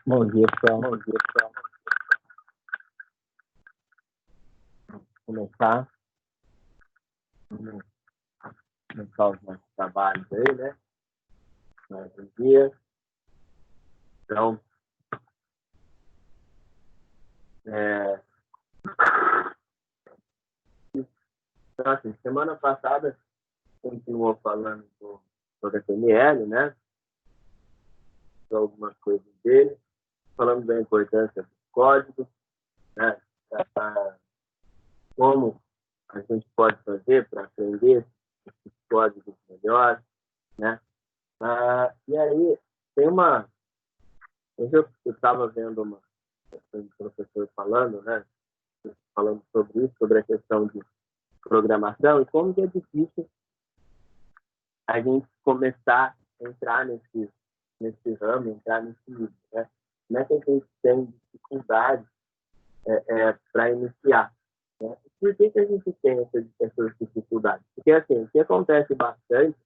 Bom dia, pessoal. Bom dia, pessoal. Começar. Vamos começar os nossos trabalhos aí, né? Mais um dia. Então, assim, semana passada continuou falando sobre a PNL, né? Sobre algumas coisas dele, falando da importância do código, né? Como a gente pode fazer para aprender esses códigos melhor, né? E aí, tem uma... Hoje eu estava vendo um professor falando, né? Falando sobre isso, sobre a questão de programação e como que é difícil a gente começar a entrar nesse ramo, entrar nesse nível, né? Como é que a gente tem dificuldade para iniciar? Né? Por que a gente tem essas dificuldades? Porque, assim, o que acontece bastante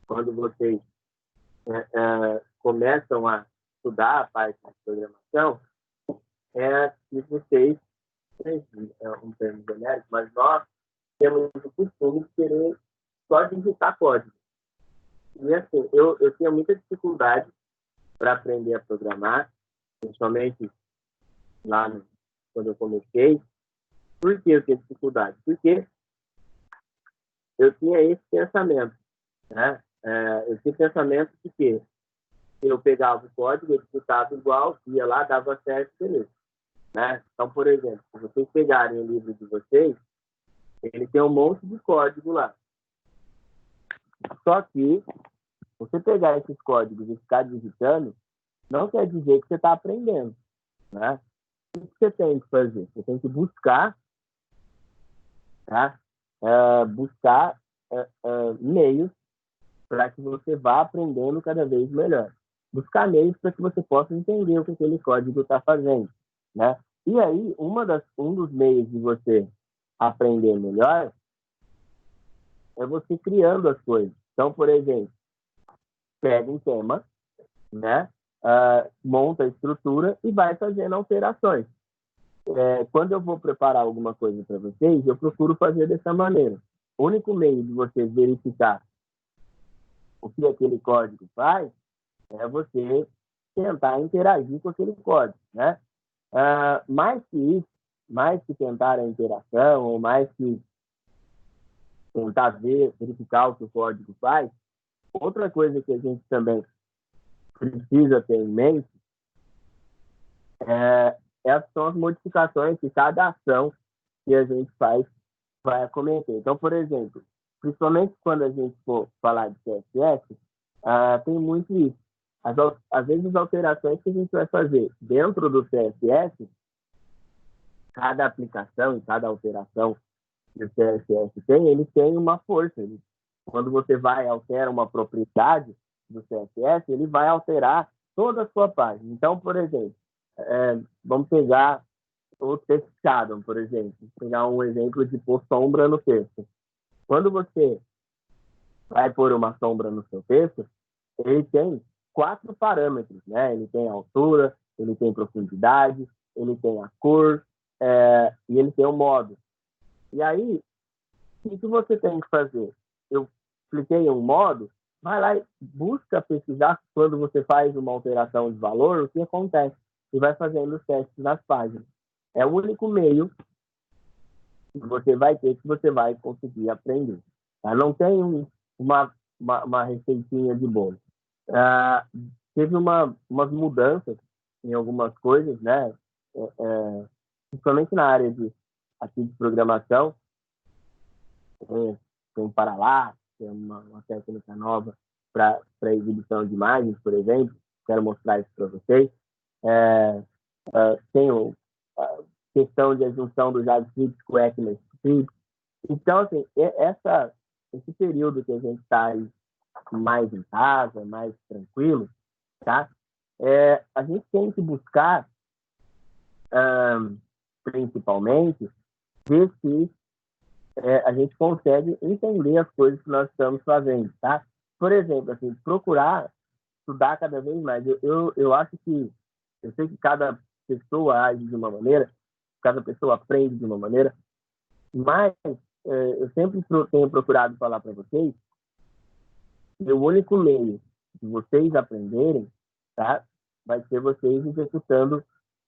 quando vocês começam a estudar a parte de programação é que vocês, é um termo genérico, mas nós temos o costume de querer só digitar código. E assim, eu tinha muita dificuldade para aprender a programar, principalmente quando eu comecei. Por que eu tinha dificuldade? Porque eu tinha esse pensamento, né? Eu tinha pensamento de que eu pegava o código, eu digitava igual, ia lá, dava certo, beleza. Né? Então, por exemplo, se vocês pegarem o livro de vocês, ele tem um monte de código lá. Só que você pegar esses códigos e ficar digitando, não quer dizer que você está aprendendo, né? O que você tem que fazer? Você tem que buscar, tá? Buscar meios para que você vá aprendendo cada vez melhor. Buscar meios para que você possa entender o que aquele código está fazendo, né? E aí, um dos meios de você aprender melhor é você criando as coisas. Então, por exemplo, pega um tema, né? Monta a estrutura e vai fazendo alterações. Quando eu vou preparar alguma coisa para vocês, eu procuro fazer dessa maneira. O único meio de você verificar o que aquele código faz é você tentar interagir com aquele código, né? Mais que isso, mais que tentar a interação, ou mais que tentar verificar o que o código faz, outra coisa que a gente também precisa ter em mente são as modificações que cada ação que a gente faz vai acometer. Então, por exemplo, principalmente quando a gente for falar de CSS, tem muito isso. Às vezes, as alterações que a gente vai fazer dentro do CSS, cada aplicação e cada alteração que o CSS tem, ele tem uma força. Quando você altera uma propriedade do CSS, ele vai alterar toda a sua página. Então, por exemplo, vamos pegar o text shadow, por exemplo. Pegar um exemplo de pôr sombra no texto. Quando você vai pôr uma sombra no seu texto, ele tem 4 parâmetros, né? Ele tem a altura, ele tem profundidade, ele tem a cor e ele tem o modo. E aí, o que você tem que fazer? Eu cliquei em um modo, vai lá e busca pesquisar quando você faz uma alteração de valor, o que acontece. E vai fazendo os testes nas páginas. É o único meio que você vai ter que você vai conseguir aprender. Tá? Não tem uma receitinha de bolo. Teve umas mudanças em algumas coisas, né? Principalmente na área de programação, tem Parallax, que é uma técnica nova para exibição de imagens, por exemplo. Quero mostrar isso para vocês. Tem a questão de junção do JavaScript com o ECMAScript. Então, assim, esse período que a gente está mais em casa, mais tranquilo, tá? A gente tem que buscar, principalmente, ver se a gente consegue entender as coisas que nós estamos fazendo, tá? Por exemplo, assim, procurar estudar cada vez mais. Eu acho que, eu sei que cada pessoa age de uma maneira, cada pessoa aprende de uma maneira, mas eu sempre tenho procurado falar para vocês que o único meio de vocês aprenderem, tá, vai ser vocês executando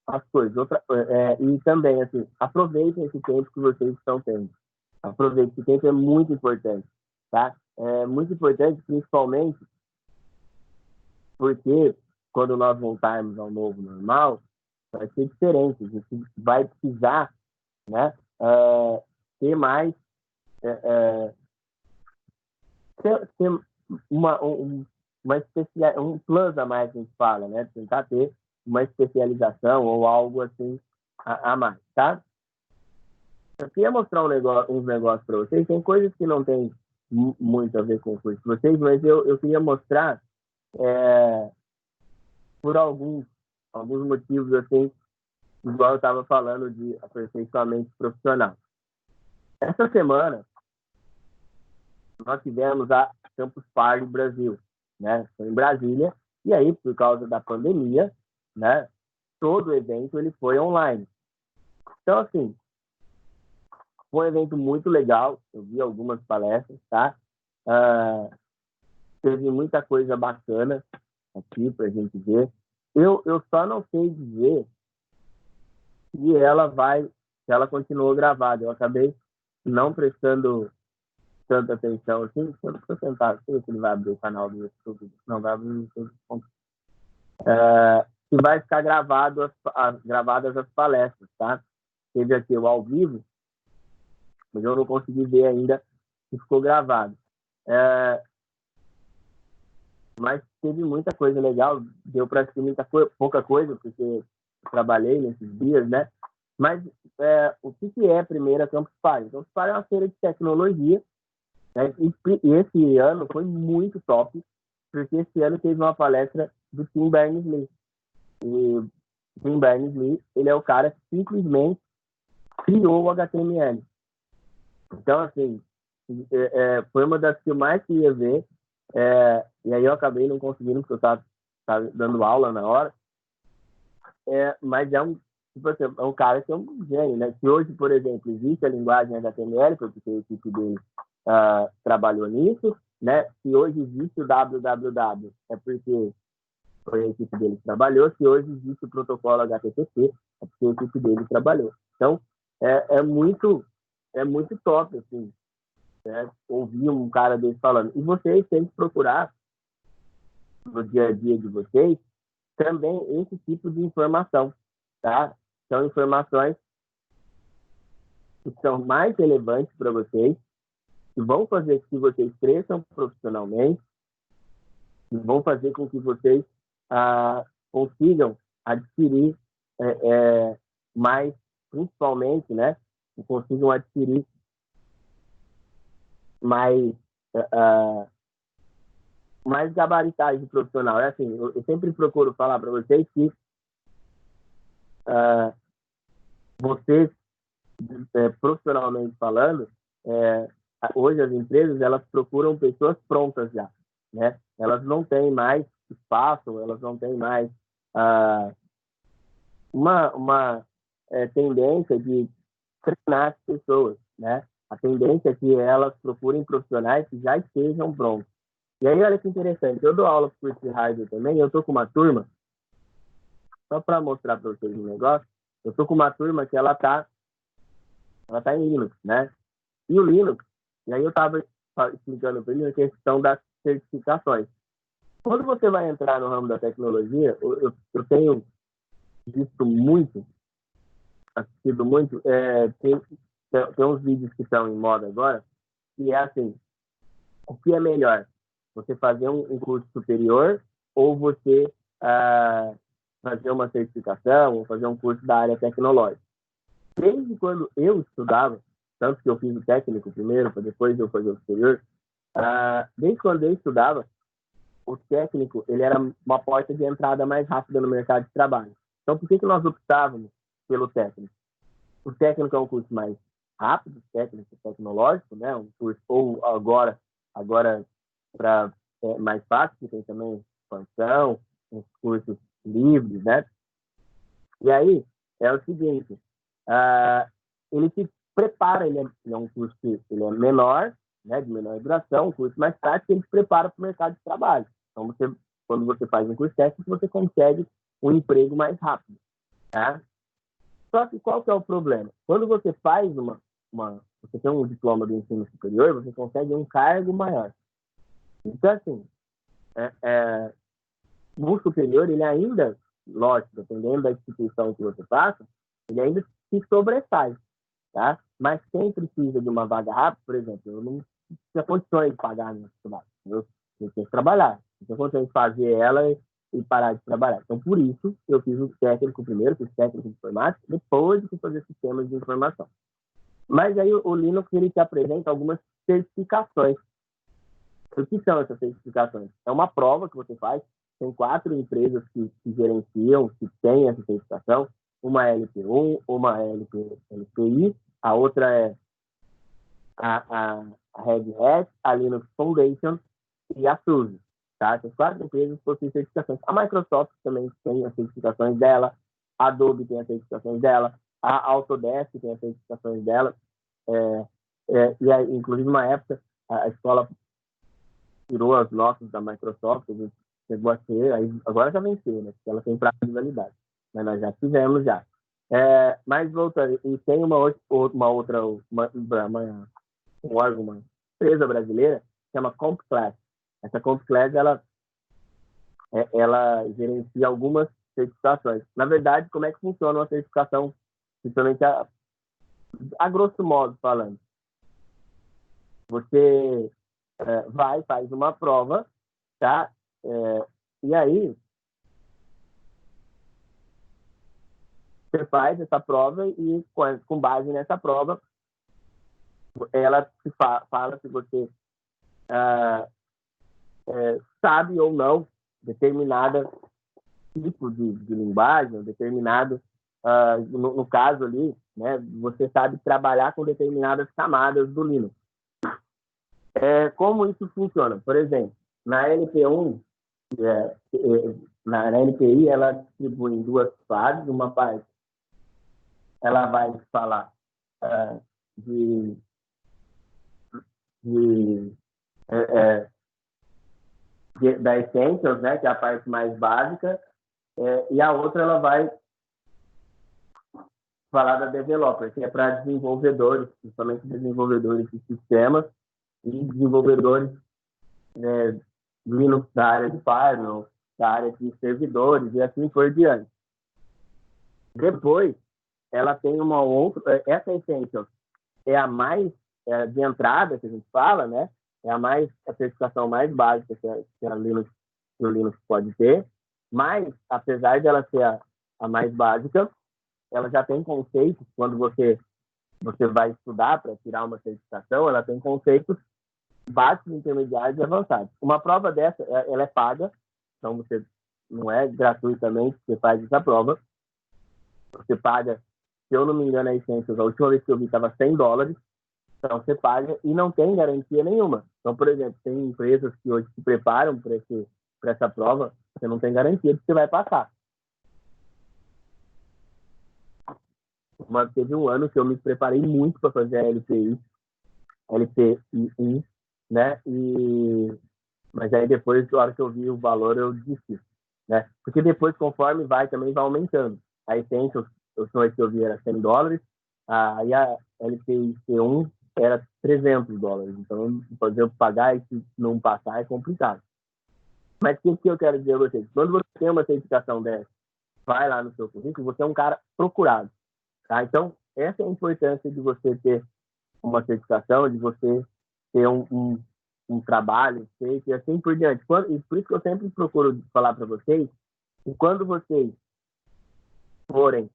as coisas. E também, assim, aproveitem esse tempo que vocês estão tendo. Aproveitem, esse tempo é muito importante, tá? É muito importante, principalmente porque quando nós voltarmos ao novo normal, vai ser diferente. A gente vai precisar, né, ter mais, ter um plus a mais, que a gente fala, né? Tentar ter uma especialização ou algo assim a mais, tá? Eu queria mostrar uns negócios para vocês. Tem coisas que não tem muito a ver com o curso de vocês, mas eu queria mostrar por alguns motivos, assim, igual eu estava falando de aperfeiçoamento profissional. Essa semana, nós tivemos a Campus Party Brasil, né? Foi em Brasília, e aí, por causa da pandemia, né, todo o evento ele foi online. Então, assim, foi um evento muito legal, eu vi algumas palestras, tá? Teve muita coisa bacana aqui para a gente ver. Eu só não sei dizer se ela continuou gravada. Eu acabei não prestando tanta atenção assim. Deixa eu tentar, deixa eu ver se ele vai abrir o canal do YouTube. Não, vai abrir o YouTube. E vai ficar gravadas as palestras, tá? Teve aqui o ao vivo, mas eu não consegui ver ainda se ficou gravado. Mas teve muita coisa legal, deu para assistir pouca coisa, porque eu trabalhei nesses dias, né? Mas o que é a primeira Campus Party? Campus Party é uma feira de tecnologia, né? E esse ano foi muito top, porque esse ano teve uma palestra do Tim Berners-Lee. E o Tim Berners-Lee, ele é o cara que simplesmente criou o HTML. Então, assim, foi uma das que eu mais queria ver, e aí eu acabei não conseguindo, porque eu estava dando aula na hora. Mas tipo assim, é um cara que é um gênio, né? Se hoje, por exemplo, existe a linguagem HTML, porque a equipe dele trabalhou nisso, né? Se hoje existe o www, é porque foi a equipe dele que trabalhou. Se hoje existe o protocolo HTTP, é porque a equipe dele trabalhou. Então, é muito top, assim, né? Ouvir um cara desse falando. E vocês têm que procurar, no dia a dia de vocês, também esse tipo de informação, tá? São informações que são mais relevantes para vocês, que vão fazer com que vocês cresçam profissionalmente, que vão fazer com que vocês consigam adquirir mais, principalmente, né? Consigam adquirir mais gabaritagem profissional. É assim, eu sempre procuro falar para vocês que vocês, profissionalmente falando, hoje as empresas elas procuram pessoas prontas já, né? Elas não têm mais espaço, elas não têm mais uma tendência de treinar as pessoas, né? A tendência é que elas procurem profissionais que já estejam prontos. E aí, olha que interessante, eu dou aula para o curso de hardware também, eu estou com uma turma, só para mostrar para vocês um negócio, eu estou com uma turma que ela está em Linux, né? E o Linux, e aí eu estava explicando para ele a questão das certificações. Quando você vai entrar no ramo da tecnologia, eu tenho visto muito, assistido muito, tem uns vídeos que estão em moda agora, que é assim, o que é melhor? Você fazer um curso superior ou você fazer uma certificação ou fazer um curso da área tecnológica? Desde quando eu estudava, tanto que eu fiz o técnico primeiro, para depois eu fazer o superior, desde quando eu estudava, o técnico ele era uma porta de entrada mais rápida no mercado de trabalho. Então, por que nós optávamos pelo técnico? O técnico é um curso mais rápido, técnico tecnológico, né? Um curso, ou agora para mais fácil, que tem também expansão, uns cursos livres, né? E aí, é o seguinte, ele se prepara, ele é um curso que ele é menor, né, de menor duração, um curso mais prático, ele se prepara para o mercado de trabalho. Então, quando você faz um curso técnico, você consegue um emprego mais rápido, tá? Só que qual que é o problema? Quando você faz você tem um diploma do ensino superior, você consegue um cargo maior. Então, assim, no superior, ele ainda, lógico, dependendo da instituição que você faça, ele ainda se sobressai, tá? Mas quem precisa de uma vaga rápida, por exemplo, eu não tinha condições de pagar minha faculdade, eu tinha que trabalhar, não tinha condições de fazer ela e parar de trabalhar. Então, por isso, eu fiz o técnico primeiro, fiz técnico de informática, depois de fazer sistemas de informação. Mas aí o Linux, ele te apresenta algumas certificações. O que são essas certificações? É uma prova que você faz, tem 4 empresas que gerenciam, que têm essa certificação, uma é LP1, uma é LPI, a outra é a Red Hat, a Linux Foundation e a SUSE. Tá? Essas 4 empresas possuem certificações. A Microsoft também tem as certificações dela, a Adobe tem as certificações dela, a Autodesk tem as certificações dela, inclusive, uma época, a escola tirou as notas da Microsoft, chegou a ser, aí, agora já venceu, né? Porque ela tem prazo de validade. Mas nós já tivemos já. Mas voltando, e tem uma empresa brasileira, que chama CompClass. Essa CompClass, ela gerencia algumas certificações. Na verdade, como é que funciona uma certificação, principalmente a grosso modo falando? Você faz uma prova, tá? E aí, você faz essa prova e, com base nessa prova, ela fala se você sabe ou não determinada tipo de linguagem, determinado, no caso ali, né, você sabe trabalhar com determinadas camadas do Linux. Como isso funciona? Por exemplo, na LP1, na LPI, ela distribui em 2 fases. Uma parte, ela vai falar da Essentials, né, que é a parte mais básica, e a outra ela vai falar da Developer, que é para desenvolvedores, principalmente desenvolvedores de sistemas e desenvolvedores Linux da área de firewall, da área de servidores e assim por diante. Depois, ela tem uma outra, essa Essentials é a mais de entrada que a gente fala, né? É a certificação mais básica que o Linux pode ter, mas apesar dela ser a mais básica, ela já tem conceitos, quando você vai estudar para tirar uma certificação, ela tem conceitos básicos, intermediários e avançados. Uma prova dessa, ela é paga, então você não é gratuitamente que você faz essa prova, você paga, se eu não me engano, a Essentials, a última vez que eu vi estava $100, então você paga e não tem garantia nenhuma. Então, por exemplo, tem empresas que hoje se preparam para essa prova, você não tem garantia de que você vai passar. Teve um ano que eu me preparei muito para fazer a LPI 1, né? Mas aí depois, na hora que eu vi o valor, eu desisti, né? Porque depois, conforme também vai aumentando. A Essentials, a última vez que eu vi era $100, aí a LPI C1 era $300. Então, fazer eu pagar e se não passar é complicado. Mas o que eu quero dizer a vocês? Quando você tem uma certificação dessa, vai lá no seu currículo, você é um cara procurado. Tá? Então, essa é a importância de você ter uma certificação, de você ter um trabalho feito e assim por diante. E por isso que eu sempre procuro falar para vocês que quando vocês forem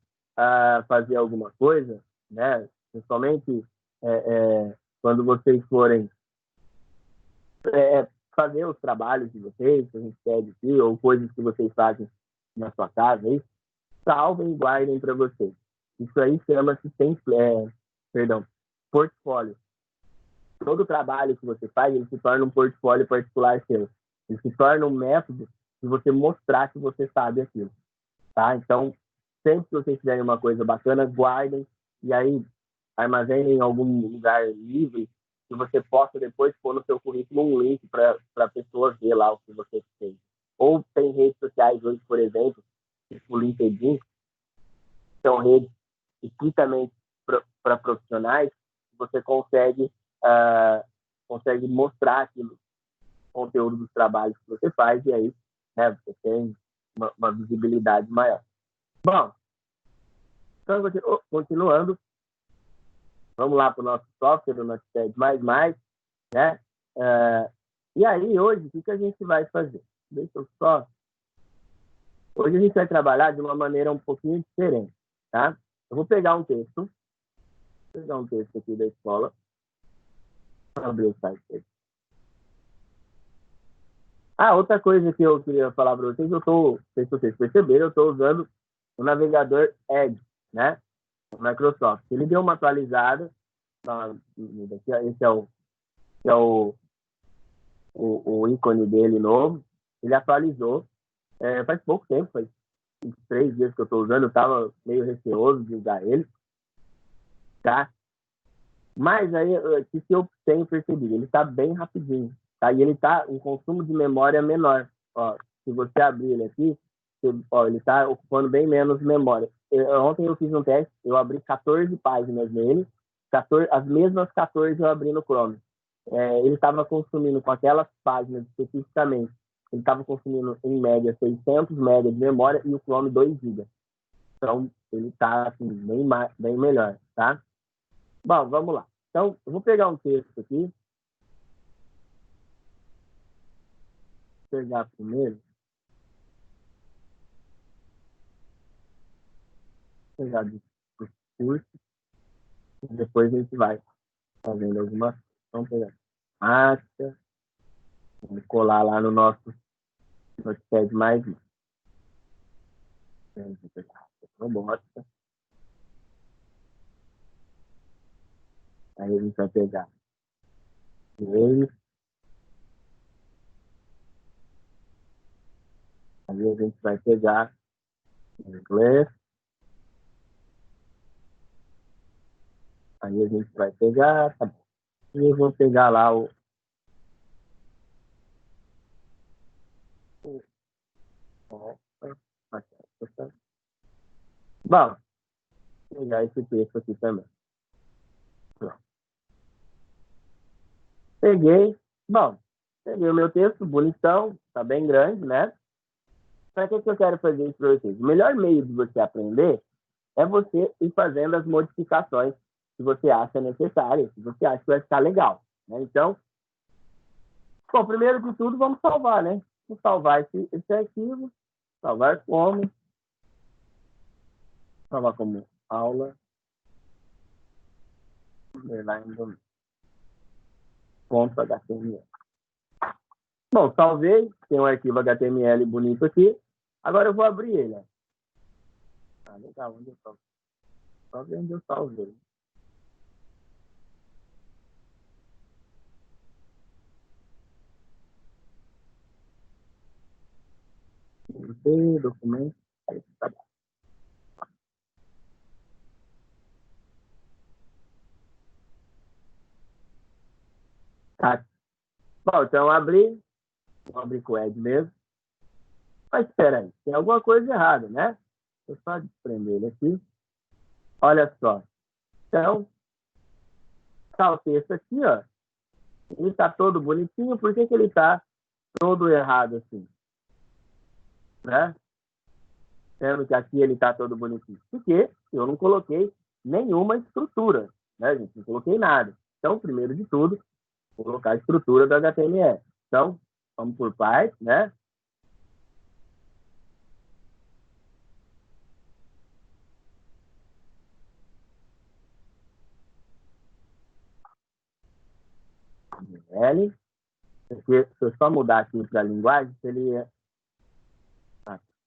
fazer alguma coisa, né, principalmente quando vocês forem fazer os trabalhos de vocês, que a gente pede aqui, ou coisas que vocês fazem na sua casa, salvem e guardem para vocês. Isso aí chama-se portfólio. Todo trabalho que você faz, ele se torna um portfólio particular seu. Ele se torna um método de você mostrar que você sabe aquilo, tá? Então, sempre que vocês fizerem uma coisa bacana, guardem e aí armazenem em algum lugar livre que você possa depois pôr no seu currículo um link para a pessoa ver lá o que você fez. Ou tem redes sociais hoje, por exemplo, tipo o LinkedIn, são redes estritamente para profissionais, você consegue mostrar aquilo, o conteúdo dos trabalhos que você faz, e aí né, você tem uma visibilidade maior. Bom, então, continuando, vamos lá para o nosso software, o Notepad++, né? E aí, hoje, o que a gente vai fazer? Deixa eu só... Hoje a gente vai trabalhar de uma maneira um pouquinho diferente, tá? Eu vou pegar um texto aqui da escola, vou abrir o site aqui. Outra coisa que eu queria falar para vocês, não sei se vocês perceberam, eu estou usando o navegador Edge, né? O Microsoft. Ele deu uma atualizada, esse é o ícone dele novo, ele atualizou, faz pouco tempo, faz uns 3 dias que eu estou usando, eu estava meio receoso de usar ele, tá? Mas aí, o que eu tenho percebido? Ele está bem rapidinho, tá? E ele está um consumo de memória menor. Ó, se você abrir ele aqui, ele está ocupando bem menos memória. Ontem eu fiz um teste, eu abri 14 páginas nele, as mesmas 14 eu abri no Chrome. Ele estava consumindo, com aquelas páginas especificamente, ele estava consumindo, em média, 600 MB de memória e o Chrome 2 GB. Então, ele está assim, bem melhor, tá? Bom, vamos lá. Então, eu vou pegar um texto aqui. Vou pegar primeiro. Vou pegar do curso. Depois a gente vai fazendo algumas... Vamos pegar máscara. Vamos colar lá no nosso Notepad++. Vamos pegar robótica. Aí a gente vai pegar ele. Aí a gente vai pegar inglês. Aí a gente vai pegar, tá bom. E eu vou pegar lá o bom, vou pegar esse texto aqui também. Pronto. Peguei o meu texto, bonitão, tá bem grande, né? Para que eu quero fazer isso para vocês? O melhor meio de você aprender é você ir fazendo as modificações que você acha necessárias, que você acha que vai ficar legal, né? Então, bom, primeiro de tudo, vamos salvar, né? Vou salvar esse arquivo, salvar como aula, .html. Bom, salvei, tem um arquivo HTML bonito aqui. Agora eu vou abrir ele. Legal, onde eu salvei? Só ver onde eu salvei. Documento. Tá bom. Tá. Bom, então vou abrir com o Ed mesmo. Mas espera aí, tem alguma coisa errada, né? Deixa eu só desprender ele aqui. Olha só. Então, tá o texto aqui, ó. Ele tá todo bonitinho, por que ele tá todo errado assim? Né? Sendo que aqui ele tá todo bonitinho. Porque eu não coloquei nenhuma estrutura, né, gente? Não coloquei nada. Então, primeiro de tudo, vou colocar a estrutura do HTML. Então, vamos por partes, né? L. Se eu só mudar aqui para a linguagem, seria...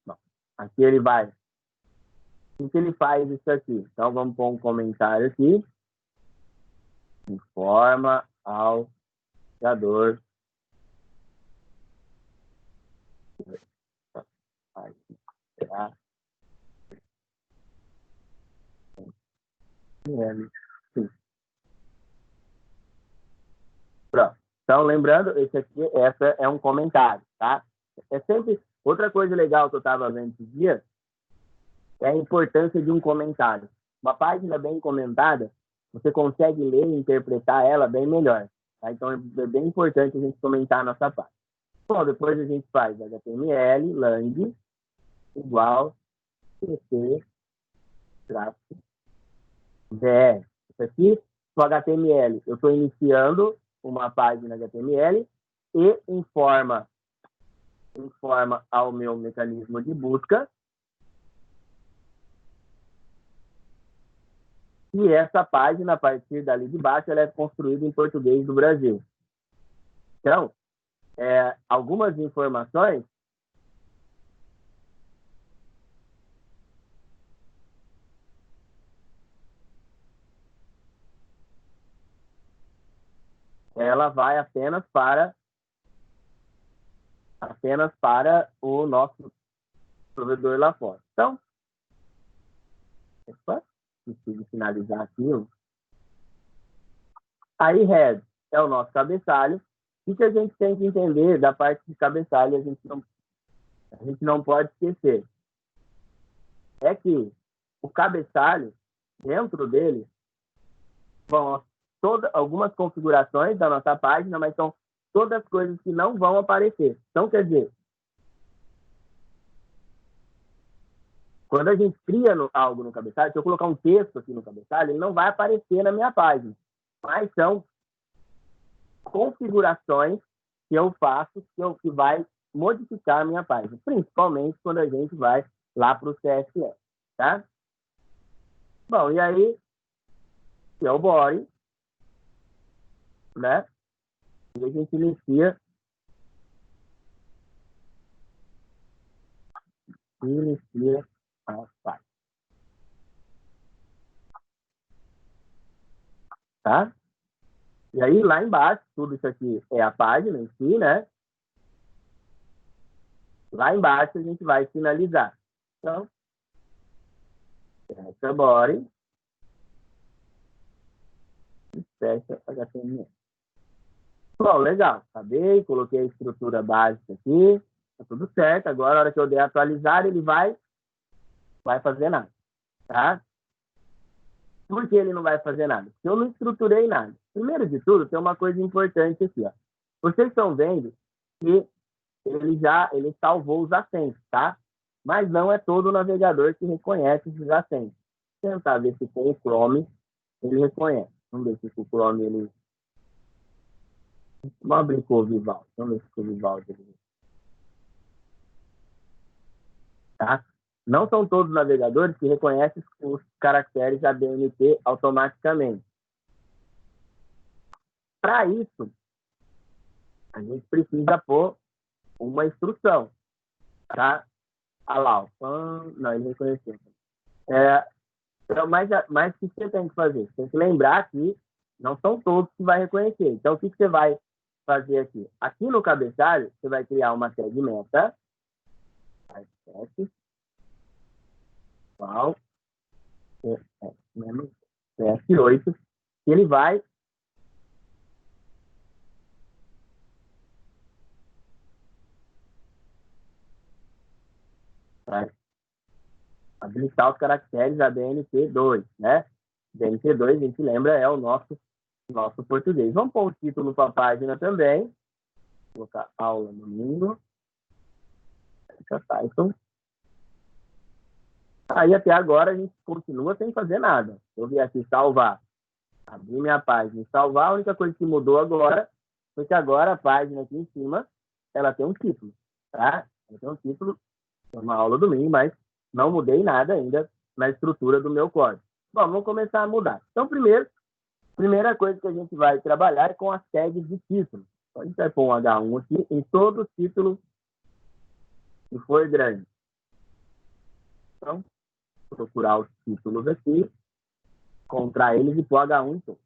bom, aqui ele vai... O que ele faz isso aqui? Então, vamos pôr um comentário aqui. Informa ao criador Então, lembrando, essa é um comentário, tá? É sempre outra coisa legal que eu estava vendo esses dias é a importância de um comentário. Uma página bem comentada, você consegue ler e interpretar ela bem melhor. Tá? Então, é bem importante a gente comentar a nossa página. Bom, depois a gente faz HTML, lang, igual, cc, traço, vr. Isso aqui, no HTML, eu estou iniciando uma página HTML e informa ao meu mecanismo de busca e essa página, a partir dali de baixo, ela é construída em português do Brasil. Então, algumas informações ela vai apenas para o nosso provedor lá fora. Então, preciso finalizar aqui. Aí, head é o nosso cabeçalho. O que a gente tem que entender da parte de cabeçalho, a gente não pode esquecer. É que o cabeçalho, dentro dele, vão algumas configurações da nossa página, mas são todas as coisas que não vão aparecer. Então, quer dizer, quando a gente cria algo no cabeçalho, se eu colocar um texto aqui no cabeçalho, ele não vai aparecer na minha página. Mas são configurações que eu faço que vai modificar a minha página, principalmente quando a gente vai lá para o CSS, tá? Bom, e aí, que é o body, né? E a gente inicia a página, tá? E aí, lá embaixo, tudo isso aqui é a página em si, né? Lá embaixo, a gente vai finalizar. Então, fecha body, fecha HTML. Bom, legal. Acabei, coloquei a estrutura básica aqui, tá tudo certo. Agora, na hora que eu der atualizar, ele vai fazer nada, tá? Por que ele não vai fazer nada? Porque eu não estruturei nada. Primeiro de tudo, tem uma coisa importante aqui, ó. Vocês estão vendo que ele salvou os acentos, tá? Mas não é todo o navegador que reconhece esses acentos. Vou tentar ver se com o Chrome ele reconhece. Vamos ver se o Chrome ele... Vamos abrir com o Vivaldi. Vamos ver se o Vivaldi ele... Tá? Não são todos os navegadores que reconhecem os caracteres ABNT automaticamente. Para isso, a gente precisa pôr uma instrução, tá? Ah lá, não, ele reconheceu. Então, mas o que você tem que fazer? Você tem que lembrar que não são todos que vai reconhecer. Então, o que você vai fazer aqui? Aqui no cabeçalho, você vai criar uma tag meta, qual, S8, que ele vai habilitar os caracteres ABNT2, né? BNT2, a gente lembra, é o nosso português. Vamos pôr o título para a página também. Vou colocar aula domingo. Python. Aí até agora a gente continua sem fazer nada. Eu vim aqui salvar, abrir minha página e salvar. A única coisa que mudou agora foi que agora a página aqui em cima ela tem um título, tá? Ela tem um título, é uma aula domingo, mas não mudei nada ainda na estrutura do meu código. Bom, vamos começar a mudar. Então, primeira coisa que a gente vai trabalhar é com as tags de título. Então, a gente vai pôr um H1 aqui em todo título que for grande. Então, procurar os títulos aqui, encontrar eles e pôr H1 em todo.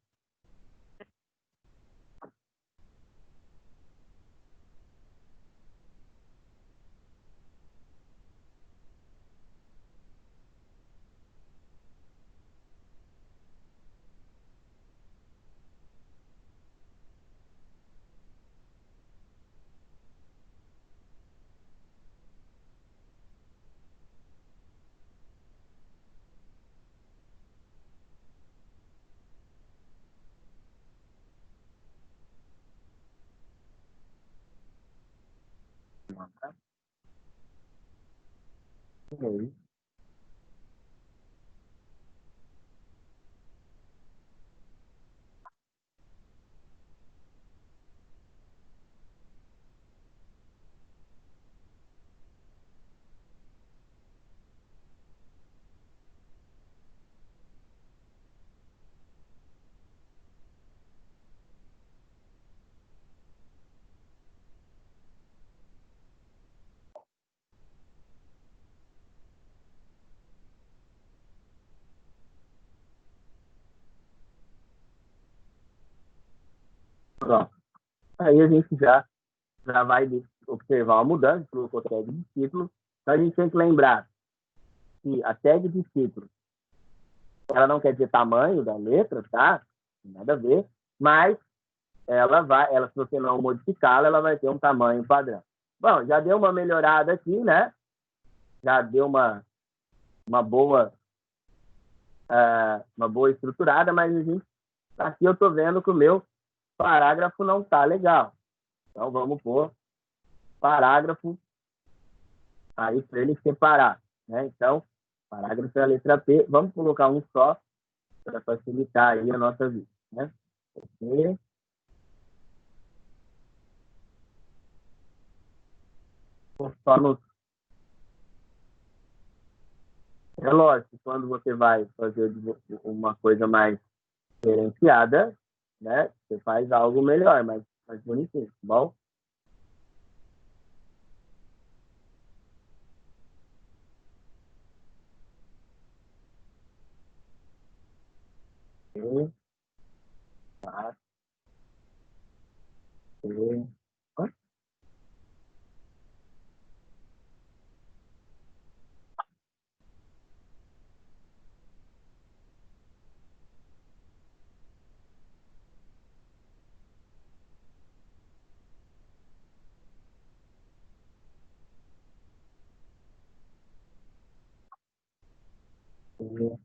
Ok. Pronto. Aí a gente já vai observar uma mudança, colocou tag de título. Então a gente tem que lembrar que a tag de título, ela não quer dizer tamanho da letra, tá? Nada a ver, mas se você não modificá-la, ela vai ter um tamanho padrão. Bom, já deu uma melhorada aqui, né? Já deu uma boa estruturada, mas aqui eu estou vendo que o meu parágrafo não está legal. Então vamos pôr parágrafo aí para ele separar, né? Então, parágrafo é a letra P. Vamos colocar um só para facilitar aí a nossa vida, né? E, só no... É lógico, quando você vai fazer uma coisa mais diferenciada, né? Você faz algo melhor, mais bonitinho, tá bom? E, tá, e, e,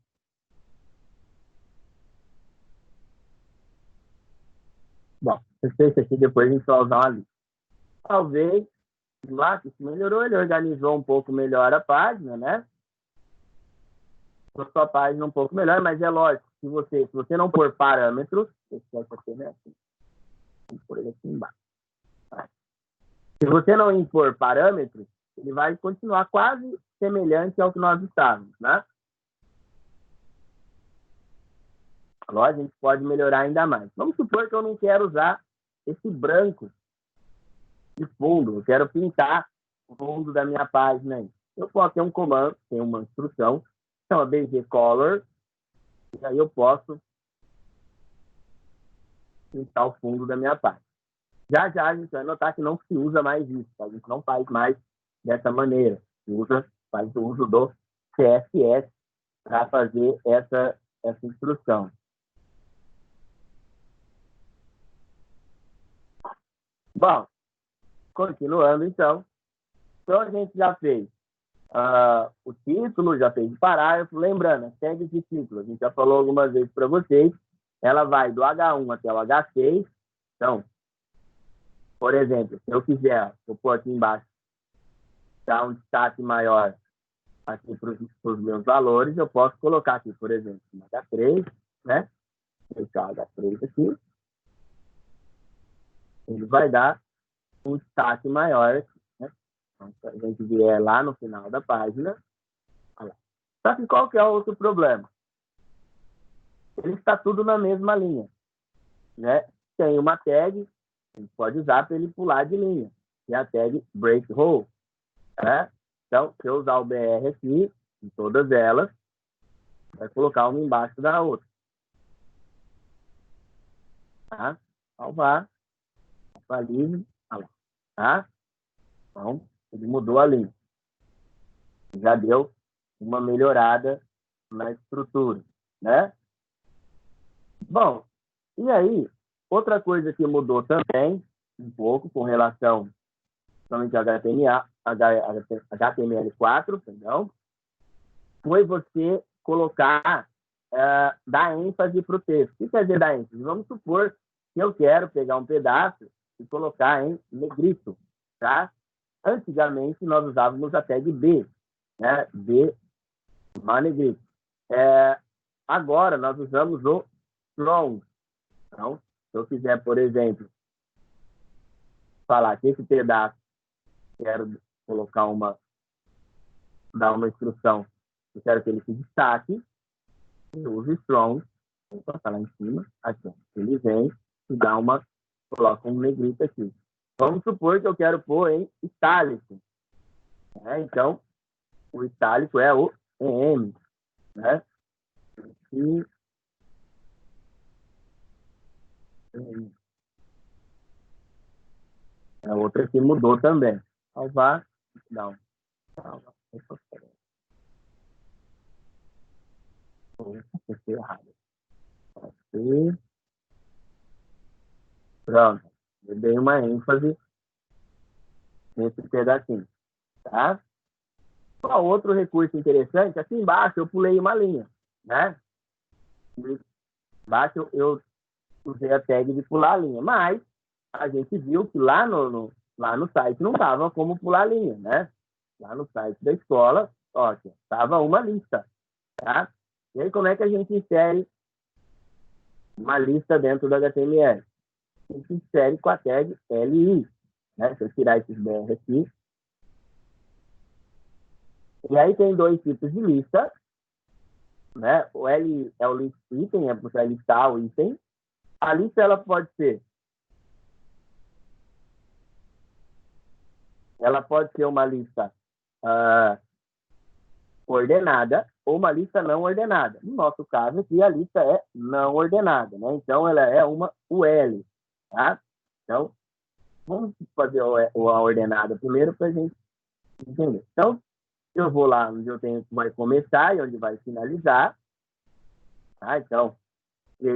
bom, esse aqui depois a gente vai usar uma lista. Talvez lá que se melhorou, ele organizou um pouco melhor a página, né? A sua página um pouco melhor, mas é lógico, se você não pôr parâmetros, por ele aqui embaixo. Tá? Se você não impor parâmetros, ele vai continuar quase semelhante ao que nós estávamos, né? Agora a gente pode melhorar ainda mais. Vamos supor que eu não quero usar esse branco de fundo, eu quero pintar o fundo da minha página aí. Eu posso ter um comando, tem uma instrução, chama BG Color, e aí eu posso pintar o fundo da minha página. Já a gente vai notar que não se usa mais isso, tá? A gente não faz mais dessa maneira. Faz o uso do CSS para fazer essa instrução. Bom, continuando então. Então a gente já fez o título, já fez o parágrafo. Lembrando, a tag de título, a gente já falou algumas vezes para vocês, ela vai do H1 até o H6. Então, por exemplo, se eu quiser, vou pôr aqui embaixo, dar um destaque maior aqui para os meus valores, eu posso colocar aqui, por exemplo, um H3, né? Deixar o H3 aqui. Ele vai dar um destaque maior aqui, né? Então, se a gente vier lá no final da página, olha lá. Só que qual que é o outro problema? Ele está tudo na mesma linha, né? Tem uma tag, a gente pode usar para ele pular de linha, que é a tag break hole, né? Então, se eu usar o BR aqui, em todas elas, vai colocar uma embaixo da outra. Tá? Salvar, livre, tá? Então, ele mudou a linha. Já deu uma melhorada na estrutura, né? Bom, e aí, outra coisa que mudou também, um pouco, com relação somente a HTML4, perdão, foi você colocar, dar ênfase para o texto. O que quer dizer dar ênfase? Vamos supor que eu quero pegar um pedaço e colocar em negrito, tá? Antigamente, nós usávamos a tag B, né? B, Manegrip. Agora, nós usamos o strong. Então, se eu quiser, por exemplo, falar que esse pedaço, quero colocar dar uma instrução, eu quero que ele se destaque, eu uso strong, vou passar lá em cima, aqui, ó. Ele vem e coloca um negrito aqui. Vamos supor que eu quero pôr em itálico, né? Então, o itálico é o EM, né? E a outra aqui mudou também. Salvar, não. Salva. Aqui errado. Aqui. Pronto. Eu dei uma ênfase nesse pedacinho, tá? Qual outro recurso interessante? Aqui embaixo eu pulei uma linha, né? Embaixo eu usei a tag de pular a linha, mas a gente viu que lá no site não estava como pular a linha, né? Lá no site da escola, ó, estava uma lista, tá? E aí como é que a gente insere uma lista dentro do HTML? A gente insere com a tag LI, né? Se eu tirar esses BR aqui. E aí tem dois tipos de lista, né? O L é o list item, é para listar o item. A lista ela pode ser uma lista ordenada ou uma lista não ordenada. No nosso caso aqui, a lista é não ordenada, né? Então, ela é uma UL, tá? Então, vamos fazer a ordenada primeiro para a gente entender. Então, eu vou lá onde eu tenho que vai começar e onde vai finalizar, tá? Então,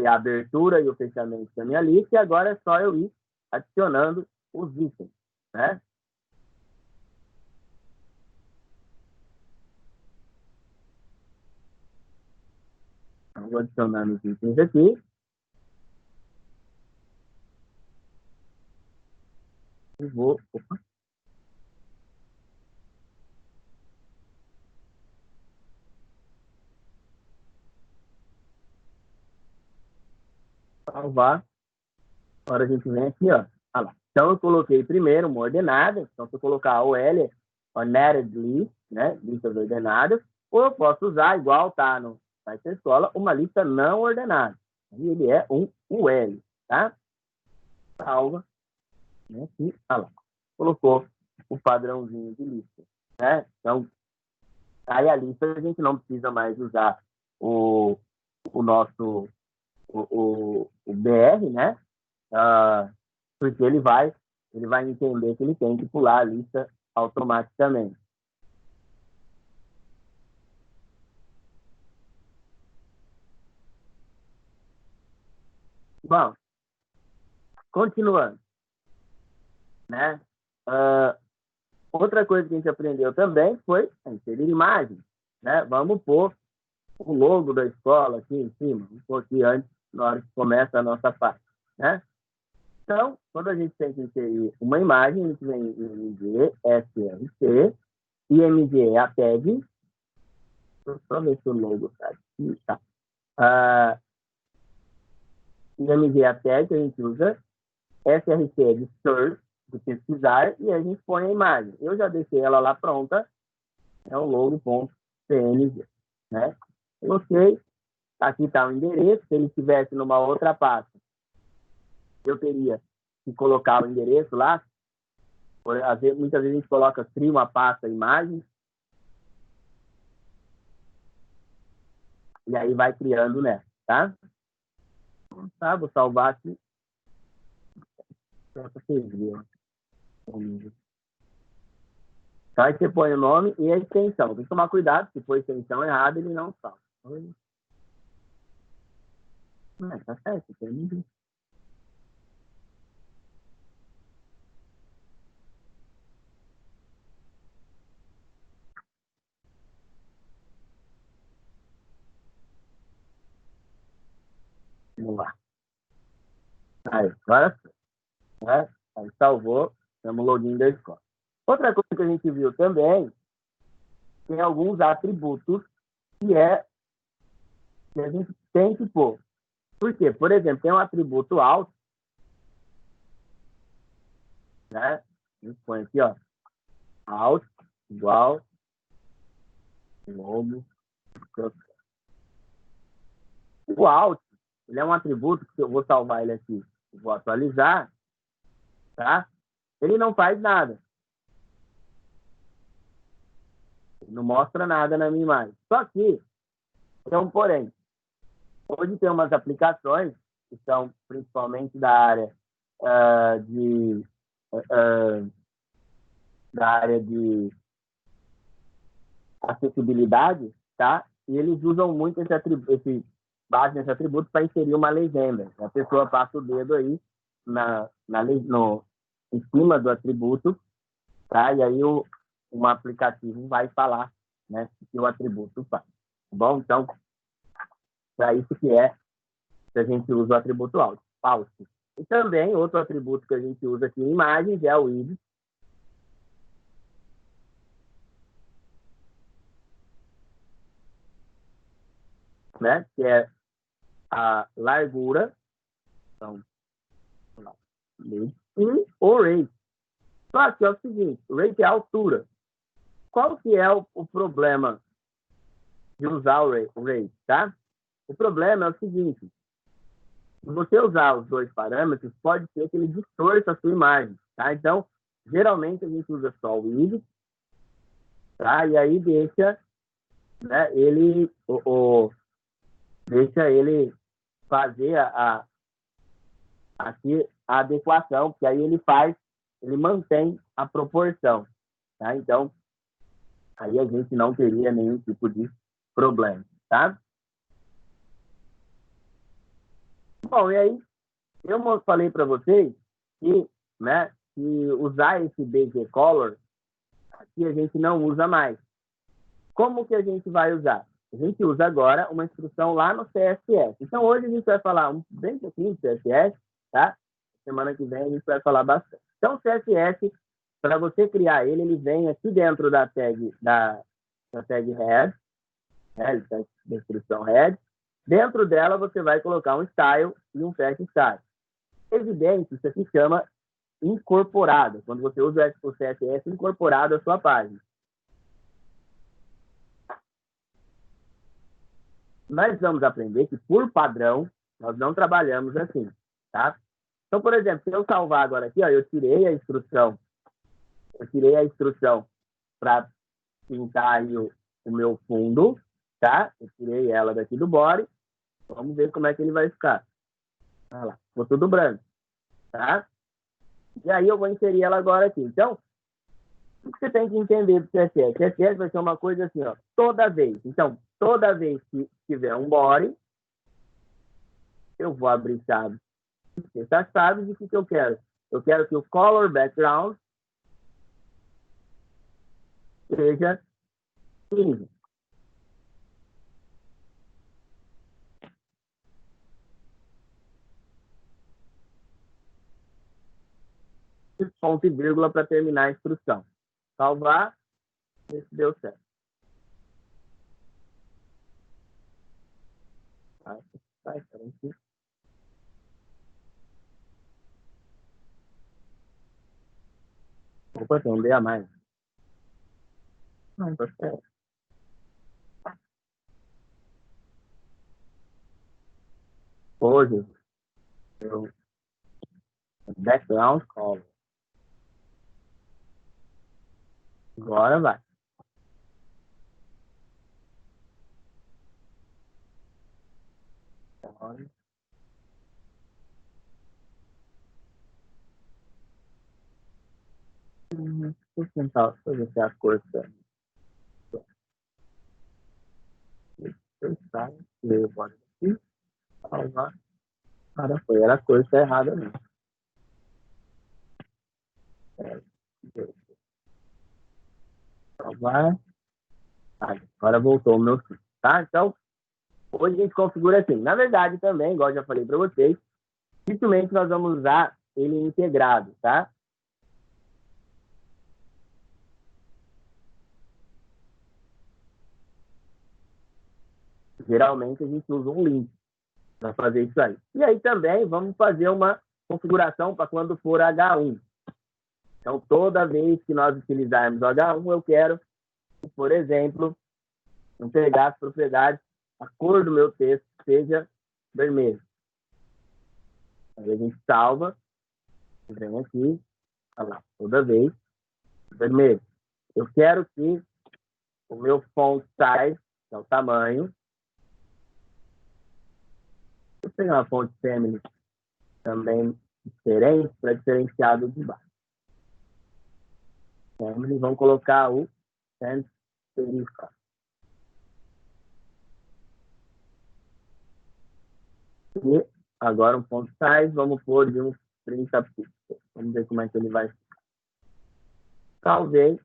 a abertura e o fechamento da minha lista, e agora é só eu ir adicionando os itens, né? Então, vou adicionando os itens aqui. E vou... Opa. Salvar. Agora a gente vem aqui, ó. Ah lá. Então, eu coloquei primeiro uma ordenada. Então, se eu colocar OL, ordered list, né? Listas ordenadas. Ou eu posso usar, igual tá no site da escola, uma lista não ordenada. E ele é um UL, tá? Salva. Aqui, ah lá. Colocou o padrãozinho de lista, né? Então, aí a lista a gente não precisa mais usar o nosso o BR, né? Porque ele vai entender que ele tem que pular a lista automaticamente. Bom, continuando, né? Outra coisa que a gente aprendeu também foi inserir imagens, né? Vamos pôr o logo da escola aqui em cima, um pouquinho antes, na hora que começa a nossa parte, né? Então, quando a gente tem que inserir uma imagem, a gente vem em IMG, SRC, IMG é a tag. Deixa eu só ver se o logo está aqui. Tá. IMG é a tag que a gente usa. SRC é de search, de pesquisar, e a gente põe a imagem. Eu já deixei ela lá pronta, é o logo.png, né? Coloquei, aqui está o endereço. Se ele estivesse numa outra pasta, eu teria que colocar o endereço lá. Muitas vezes a gente cria uma pasta imagem, e aí vai criando nessa, tá? Tá, vou salvar aqui. Para vocês verem. Então, aí você põe o nome e a extensão. Tem que tomar cuidado, se for extensão errada, ele não salva. Não, tá certo, tem. Vamos lá. Aí, agora sim, né? Aí salvou, temos o login da escola. Outra coisa que a gente viu também, tem alguns atributos que a gente tem que pôr. Por quê? Por exemplo, tem um atributo alto, né? A gente põe aqui, ó, alto igual logo. O alto, ele é um atributo que eu vou salvar ele aqui, vou atualizar, tá? Ele não faz nada. Ele não mostra nada na minha imagem. Só que, então, porém, hoje tem umas aplicações que são principalmente da área de da área de acessibilidade, tá? E eles usam muito base nesse atributo para inserir uma legenda. A pessoa passa o dedo aí em cima do atributo, tá? E aí um aplicativo vai falar, né, o que o atributo faz. Tá bom? Então, para isso que a gente usa o atributo falso. E também, outro atributo que a gente usa aqui em imagens é o id, né, que é a largura, então, e o rate. Só que é o seguinte, o rate é a altura. Qual que é o problema de usar o rate, tá? O problema é o seguinte, se você usar os dois parâmetros, pode ser que ele distorça a sua imagem, tá? Então, geralmente a gente usa só o id, tá? E aí deixa, né, deixa ele fazer aqui a adequação, que aí ele mantém a proporção, tá? Então, aí a gente não teria nenhum tipo de problema, tá? Bom, e aí, eu falei para vocês que, né, que usar esse BG Color, aqui a gente não usa mais. Como que a gente vai usar? A gente usa agora uma instrução lá no CSS. Então, hoje a gente vai falar bem pouquinho de CSS, tá? Semana que vem a gente vai falar bastante. Então, o CSS, para você criar ele vem aqui dentro da tag head, né? Ele está na descrição head. Dentro dela, você vai colocar um style e um fast style. Evidente, isso aqui chama incorporado. Quando você usa o CSS incorporado à sua página. Nós vamos aprender que, por padrão, nós não trabalhamos assim, tá? Então, por exemplo, se eu salvar agora aqui, ó, eu tirei a instrução para pintar aí o meu fundo, tá? Eu tirei ela daqui do body. Vamos ver como é que ele vai ficar. Olha lá, ficou tudo branco, tá? E aí eu vou inserir ela agora aqui. Então, o que você tem que entender do CSS? CSS vai ser uma coisa assim, ó, toda vez. Então, toda vez que tiver um body, eu vou abrir chaves. Essas chaves, e o que eu quero? Eu quero que o color background seja cinza. Ponto e vírgula para terminar a instrução. Salvar, ver se deu certo. Opa, tem um D a mais. Não, tá certo. Hoje, eu background color. Agora vai. Agora. Vou tentar fazer se a cor certa. Eu vou aqui, salvar. Cara, era a cor tá errada mesmo. Salvar. Agora voltou o meu sítio, tá? Então, hoje a gente configura assim. Na verdade, também, igual eu já falei para vocês, dificilmente nós vamos usar ele integrado, tá? Geralmente a gente usa um link para fazer isso aí. E aí também vamos fazer uma configuração para quando for H1. Então, toda vez que nós utilizarmos o H1, eu quero que, por exemplo, entregar as propriedades, a cor do meu texto seja vermelho. Aí a gente salva, vem aqui, olha lá, toda vez, vermelho. Eu quero que o meu font size, que é o tamanho, eu tenho uma font family também diferente para diferenciar do de baixo. Family, vamos colocar o sans serif. E agora um font size, vamos pôr de uns 30 pixels. Vamos ver como é que ele vai ficar. Talvez,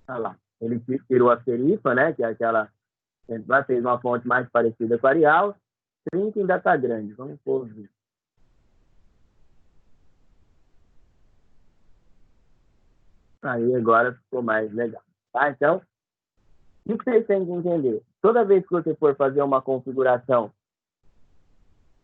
olha lá, ele tirou a serifa, né, que é aquela, a gente fez uma fonte mais parecida com a Arial, 30 ainda está grande, vamos pôr 20. Aí agora ficou mais legal. Tá? Então, o que vocês têm que entender? Toda vez que você for fazer uma configuração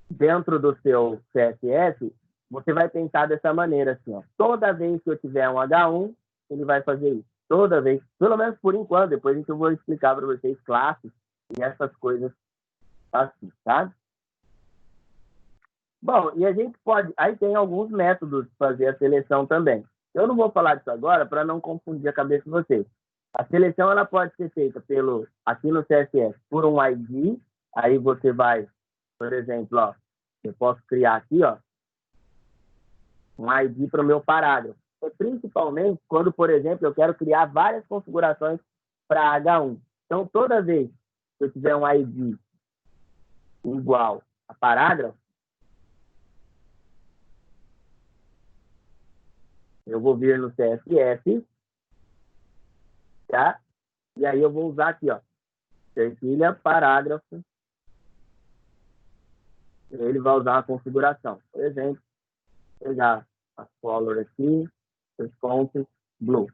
dentro do seu CSS, você vai pensar dessa maneira, assim, ó. Toda vez que eu tiver um H1, ele vai fazer isso. Toda vez, pelo menos por enquanto, depois eu vou explicar para vocês classes e essas coisas assim, tá? Bom, e a gente pode... Aí tem alguns métodos de fazer a seleção também. Eu não vou falar disso agora para não confundir a cabeça de vocês. A seleção ela pode ser feita aqui no CSS por um ID. Aí você vai, por exemplo, ó, eu posso criar aqui, ó, um ID para o meu parágrafo. E principalmente quando, por exemplo, eu quero criar várias configurações para H1. Então, toda vez que eu tiver um ID igual a parágrafo, eu vou vir no CSS, tá? E aí eu vou usar aqui, ó, cerquilha, parágrafo. Ele vai usar uma configuração. Por exemplo, pegar a color aqui, response blue.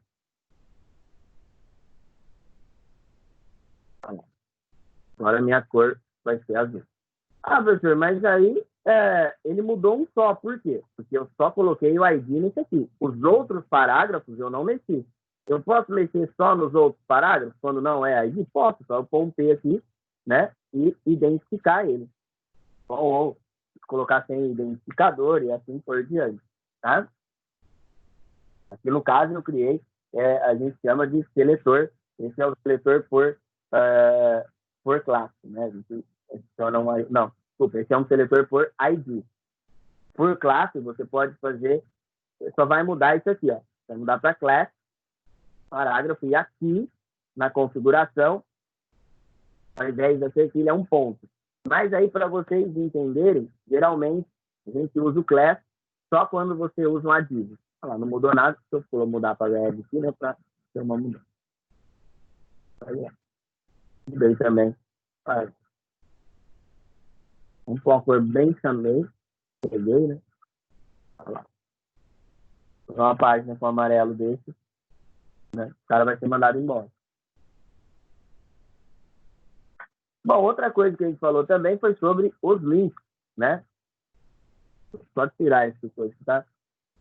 Agora a minha cor vai ser azul. Ah, professor, mas aí ele mudou um só. Por quê? Porque eu só coloquei o ID nesse aqui. Os outros parágrafos eu não mexi. Eu posso mexer só nos outros parágrafos, quando não é ID? Posso, só eu pôr um P aqui, né? E identificar ele. Ou colocar sem identificador e assim por diante, tá? Aqui no caso eu criei, a gente chama de seletor. Esse é o seletor por classe, né? A gente adiciona não, desculpa, esse é um seletor por ID. Por classe, você pode fazer, só vai mudar isso aqui, ó. Vai mudar para class, parágrafo, e aqui, na configuração, ao invés da cerquilha, é um ponto. Mas aí, para vocês entenderem, geralmente, a gente usa o class só quando você usa um adjunto. Olha lá, não mudou nada, se eu for mudar para red aqui, né, para ter uma mudança. Aí, mudei também. Olha. Vamos pôr uma cor bem também. Peguei, né? Olha lá. Uma página com amarelo desse, né? O cara vai ser mandado embora. Bom, outra coisa que a gente falou também foi sobre os links, né? Só tirar esse coisa que tá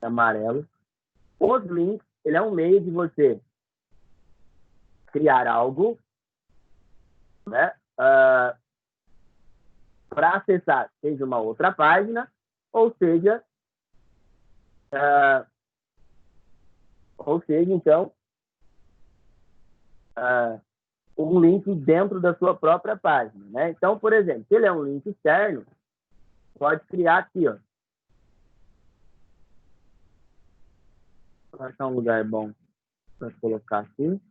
amarelo. Os links, ele é um meio de você criar algo, né? Para acessar, seja uma outra página, ou seja, então, um link dentro da sua própria página, né? Então, por exemplo, se ele é um link externo, pode criar aqui, ó. Vou achar um lugar bom para colocar aqui.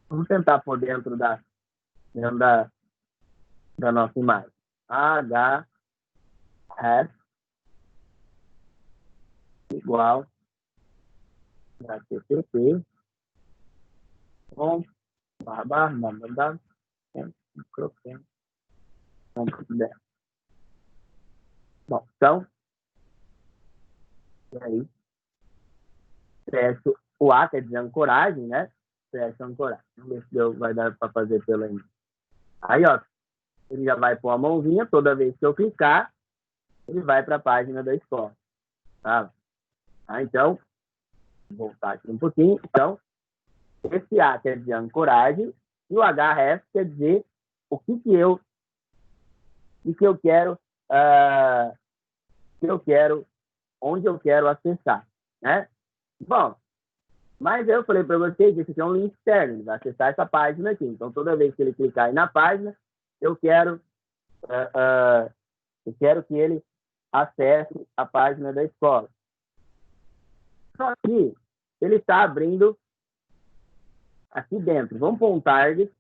Vamos tentar por dentro da nossa imagem. H igual HTTP com barra Bom, então, e aí, acesso o A, quer dizer ancoragem, né? Acesso ancoragem. Vamos ver se vai dar para fazer pela Aí, ó, ele já vai pôr a mãozinha, toda vez que eu clicar, ele vai para a página da escola, tá? Então, vou voltar aqui um pouquinho. Então, esse A quer dizer ancoragem e o href quer dizer o que eu quero, onde eu quero acessar, né? Bom, mas eu falei para vocês que esse aqui é um link externo, ele vai acessar essa página aqui. Então, toda vez que ele clicar aí na página, eu quero que ele acesse a página da escola. Só que ele está abrindo aqui dentro. Vamos pôr um target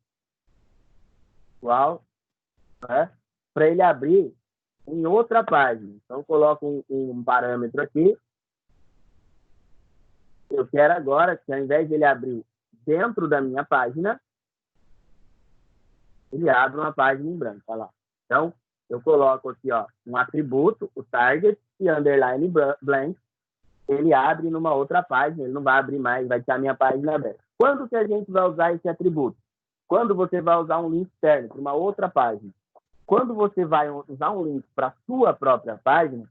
igual, né? Para ele abrir em outra página. Então, coloco um parâmetro aqui. Eu quero agora que, ao invés de ele abrir dentro da minha página, ele abre uma página em branco. Olha lá. Então, eu coloco aqui, ó, um atributo, o target, e underline blank. Ele abre numa outra página, ele não vai abrir mais, vai ter a minha página aberta. Quando que a gente vai usar esse atributo? Quando você vai usar um link externo para uma outra página. Quando você vai usar um link para a sua própria página,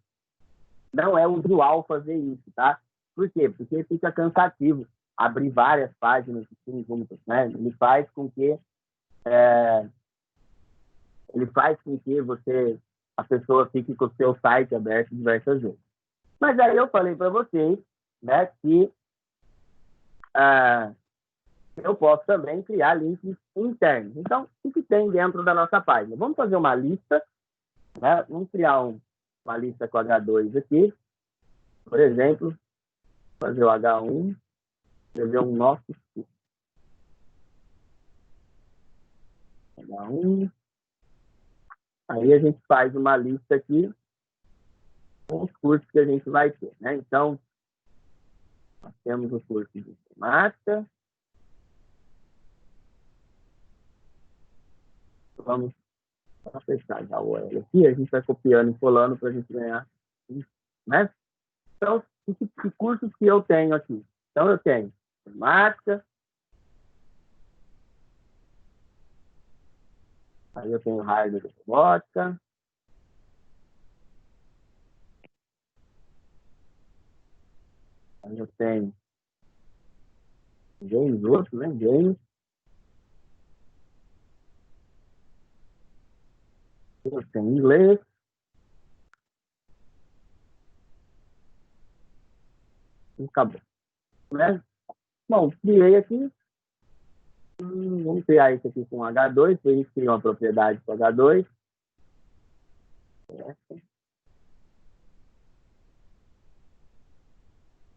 não é usual fazer isso, tá? Por quê? Porque fica cansativo abrir várias páginas juntas, né? Ele faz com que a pessoa fique com o seu site aberto diversas vezes. Mas aí eu falei para vocês, né, que eu posso também criar links internos. Então, o que tem dentro da nossa página? Vamos fazer uma lista, né? Vamos criar uma lista com H2 aqui. Por exemplo, fazer o H1, escrever um nosso curso. H1. Aí a gente faz uma lista aqui com os cursos que a gente vai ter, né? Então, nós temos o curso de informática. Vamos fechar já o URL aqui, a gente vai copiando e colando para a gente ganhar, né? Então, que cursos que eu tenho aqui? Então, eu tenho informática, aí eu tenho hardware de robótica, aí eu tenho games, outros, né? Games, eu tenho inglês, e acabou, né? Bom, criei aqui, vamos criar isso aqui com H2, a gente cria uma propriedade com H2.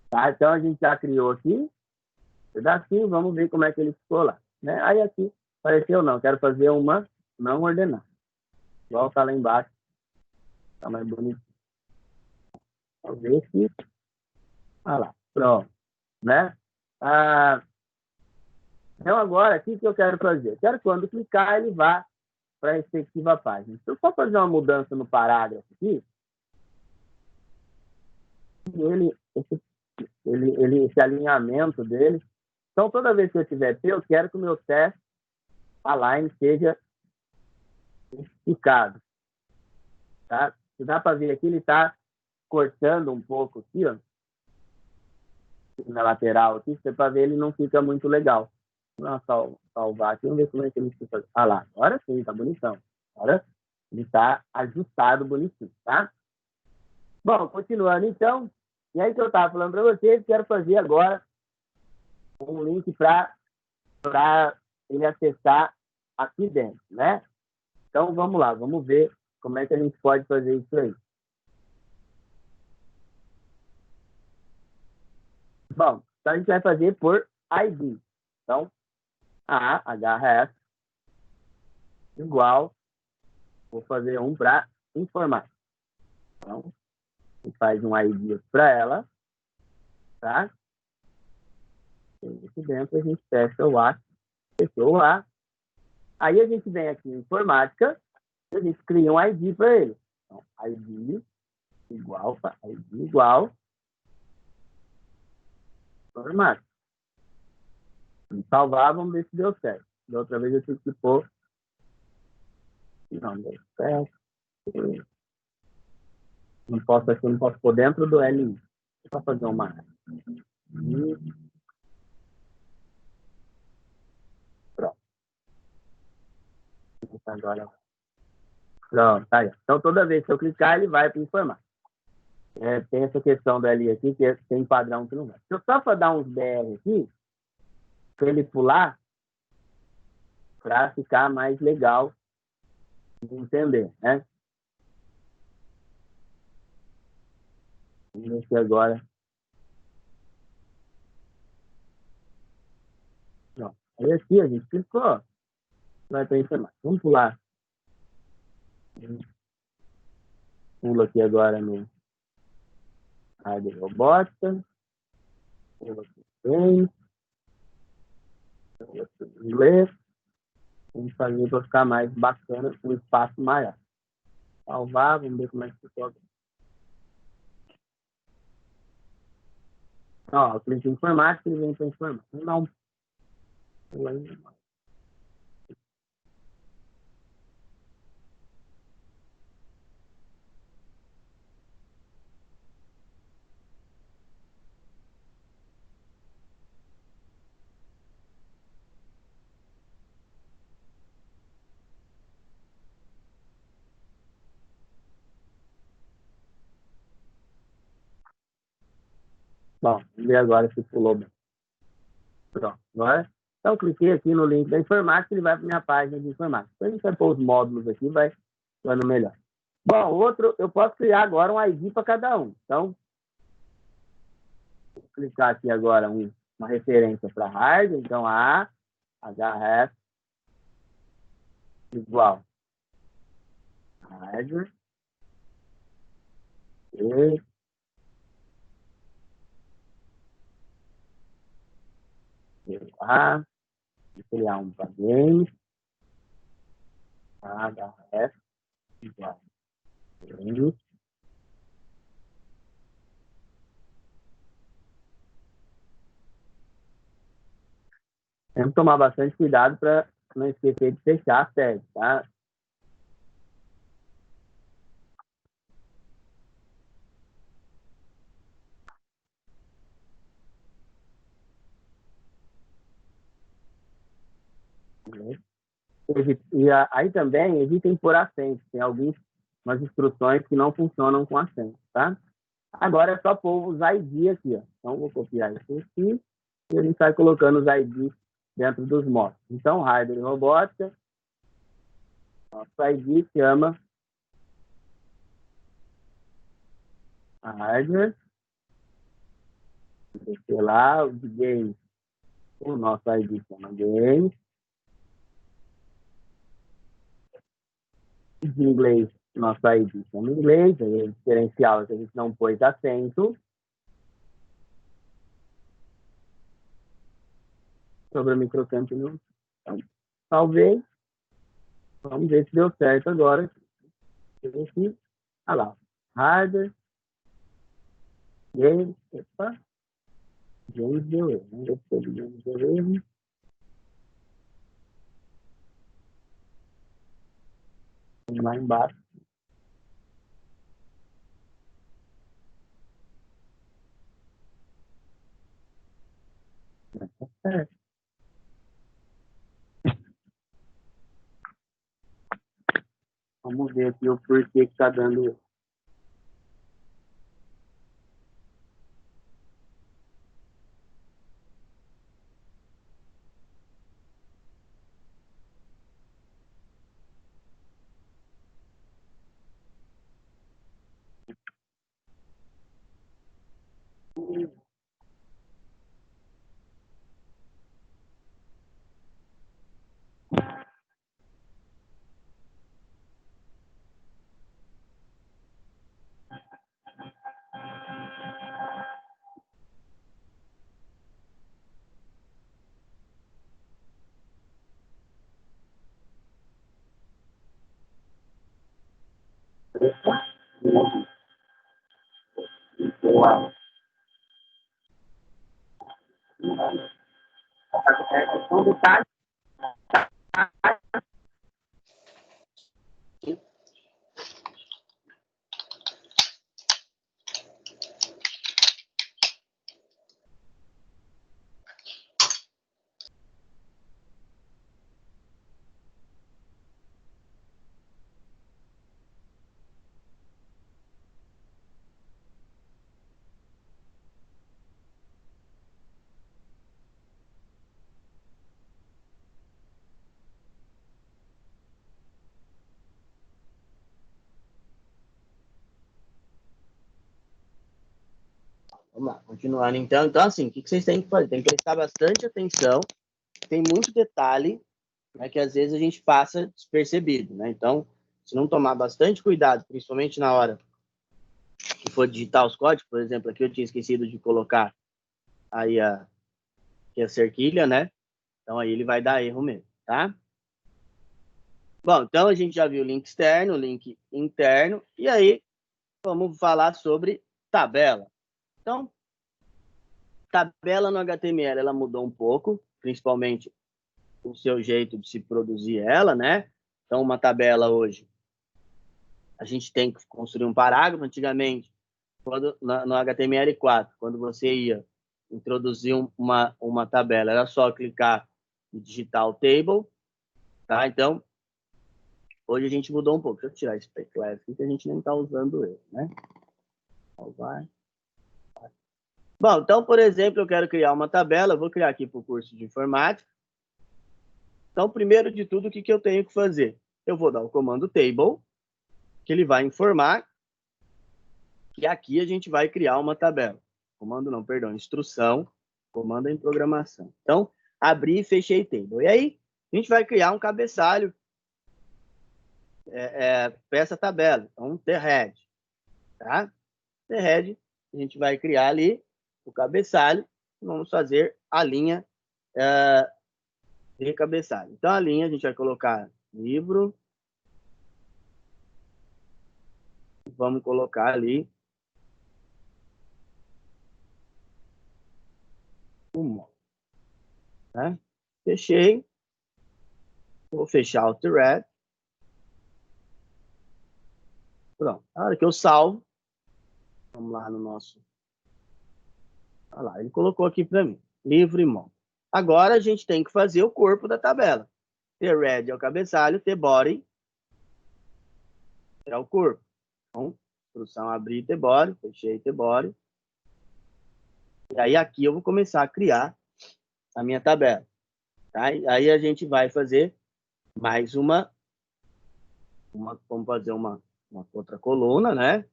Tá? Então, a gente já criou aqui, pedacinho, vamos ver como é que ele ficou lá. Né? Aí aqui, apareceu não, quero fazer uma não ordenada. Igual tá lá embaixo, tá mais bonito. Vamos ver aqui. Olha lá, pronto. Né? Então, agora, o que eu quero fazer? Eu quero que quando clicar, ele vá para a respectiva página. Se eu só fazer uma mudança no parágrafo aqui, esse alinhamento dele. Então, toda vez que eu tiver P, eu quero que o meu teste align seja esticado. Tá? Se dá para ver aqui, ele está cortando um pouco aqui, ó, na lateral aqui, se para ver, ele não fica muito legal. Vamos salvar aqui, vamos ver como é que ele fica. Ah lá, agora sim, tá bonitão. Agora ele está ajustado bonitinho, tá? Bom, continuando então, e aí que eu estava falando para vocês, quero fazer agora um link para ele acessar aqui dentro, né? Então, vamos lá, vamos ver como é que a gente pode fazer isso aí. Bom, então a gente vai fazer por ID. Então, href igual, vou fazer um para informática. Então, a gente faz um ID para ela, tá? E aqui dentro a gente fecha o A, fechou o A. Aí a gente vem aqui em informática, a gente cria um ID para ele. Então, ID igual, informática. Vamos salvar, vamos ver se deu certo. Da outra vez eu tive que pôr Não deu certo. Não posso aqui, não posso pôr dentro do LI. Deixa eu fazer uma. Pronto. Agora. Pronto, tá aí. Então, toda vez que eu clicar, ele vai para informar. Tem essa questão do LI aqui, que tem padrão que não vai. Deixa eu só dar uns BR aqui, para ele pular, para ficar mais legal de entender, né? Vamos ver aqui agora. Não. Aí aqui a gente clicou, vai para informar. Vamos pular. Pula aqui agora no Rádio Robótica. Pula aqui bem. Pula aqui em inglês. Vamos fazer para ficar mais bacana, com um espaço maior. Salvar, vamos ver como é que ficou. Ó, eu clico em informática, ele vem para informar. Não. Bom, vamos ver agora se pulou bem. Pronto, agora. Então, eu cliquei aqui no link da informática, ele vai para a minha página de informática. Depois a gente vai pôr os módulos aqui, vai ficando melhor. Bom, outro, eu posso criar agora um ID para cada um. Então, vou clicar aqui agora uma referência para hardware. Então, A, HF, igual hardware, E, A, vou criar um para games, HF, igual games. Temos que tomar bastante cuidado para não esquecer de fechar a tag, tá? E aí também evitem por acento. Tem algumas instruções que não funcionam com acento, tá? Agora é só pôr os ID aqui, ó. Então, vou copiar isso aqui e a gente vai colocando os ID dentro dos módulos. Então, hardware e robótica, nosso ID chama hardware, sei lá, o de game, o nosso ID chama game, de inglês, nosso ID chama inglês, aí o diferencial é que a gente não pôs acento. Sobre o microcampo, não. Então, talvez. Vamos ver se deu certo agora. Aqui. Ah lá. Hardware. James. Opa. James deu erro. Vamos ver se o James deu erro. Vamos lá embaixo. Tá certo. Vamos ver aqui o porquê que está dando erro. Uau. Então, detalhe. Vamos lá, continuando então. Então, assim, o que vocês têm que fazer? Tem que prestar bastante atenção, tem muito detalhe, né, que às vezes a gente passa despercebido, né? Então, se não tomar bastante cuidado, principalmente na hora que for digitar os códigos, por exemplo, aqui eu tinha esquecido de colocar aí a cerquilha, né? Então, aí ele vai dar erro mesmo, tá? Bom, então a gente já viu o link externo, o link interno, e aí vamos falar sobre tabela. Então, tabela no HTML, ela mudou um pouco, principalmente o seu jeito de se produzir ela, né? Então, uma tabela hoje, a gente tem que construir um parágrafo. Antigamente, no HTML4, quando você ia introduzir uma tabela, era só clicar e digitar o table, tá? Então, hoje a gente mudou um pouco. Deixa eu tirar esse class aqui, que a gente nem está usando ele, né? Então, vai. Bom, então, por exemplo, eu quero criar uma tabela, eu vou criar aqui para o curso de informática. Então, primeiro de tudo, o que eu tenho que fazer? Eu vou dar o comando table, que ele vai informar que aqui a gente vai criar uma tabela. Comando não, perdão, instrução, comando em programação. Então, abri e fechei table. E aí, a gente vai criar um cabeçalho para essa tabela. Então, the head, tá? The head, a gente vai criar ali o cabeçalho, vamos fazer a linha de cabeçalho. Então, a linha a gente vai colocar livro, vamos colocar ali uma, né? Fechei, vou fechar o thread. Pronto. A hora que eu salvo, vamos lá no nosso... Olha lá, ele colocou aqui para mim, livro e mão. Agora a gente tem que fazer o corpo da tabela. T-red é o cabeçalho, T-body é o corpo. Então, instrução abrir T-body, fechei T-body. E aí aqui eu vou começar a criar a minha tabela. Tá? Aí a gente vai fazer mais vamos fazer uma outra coluna, né?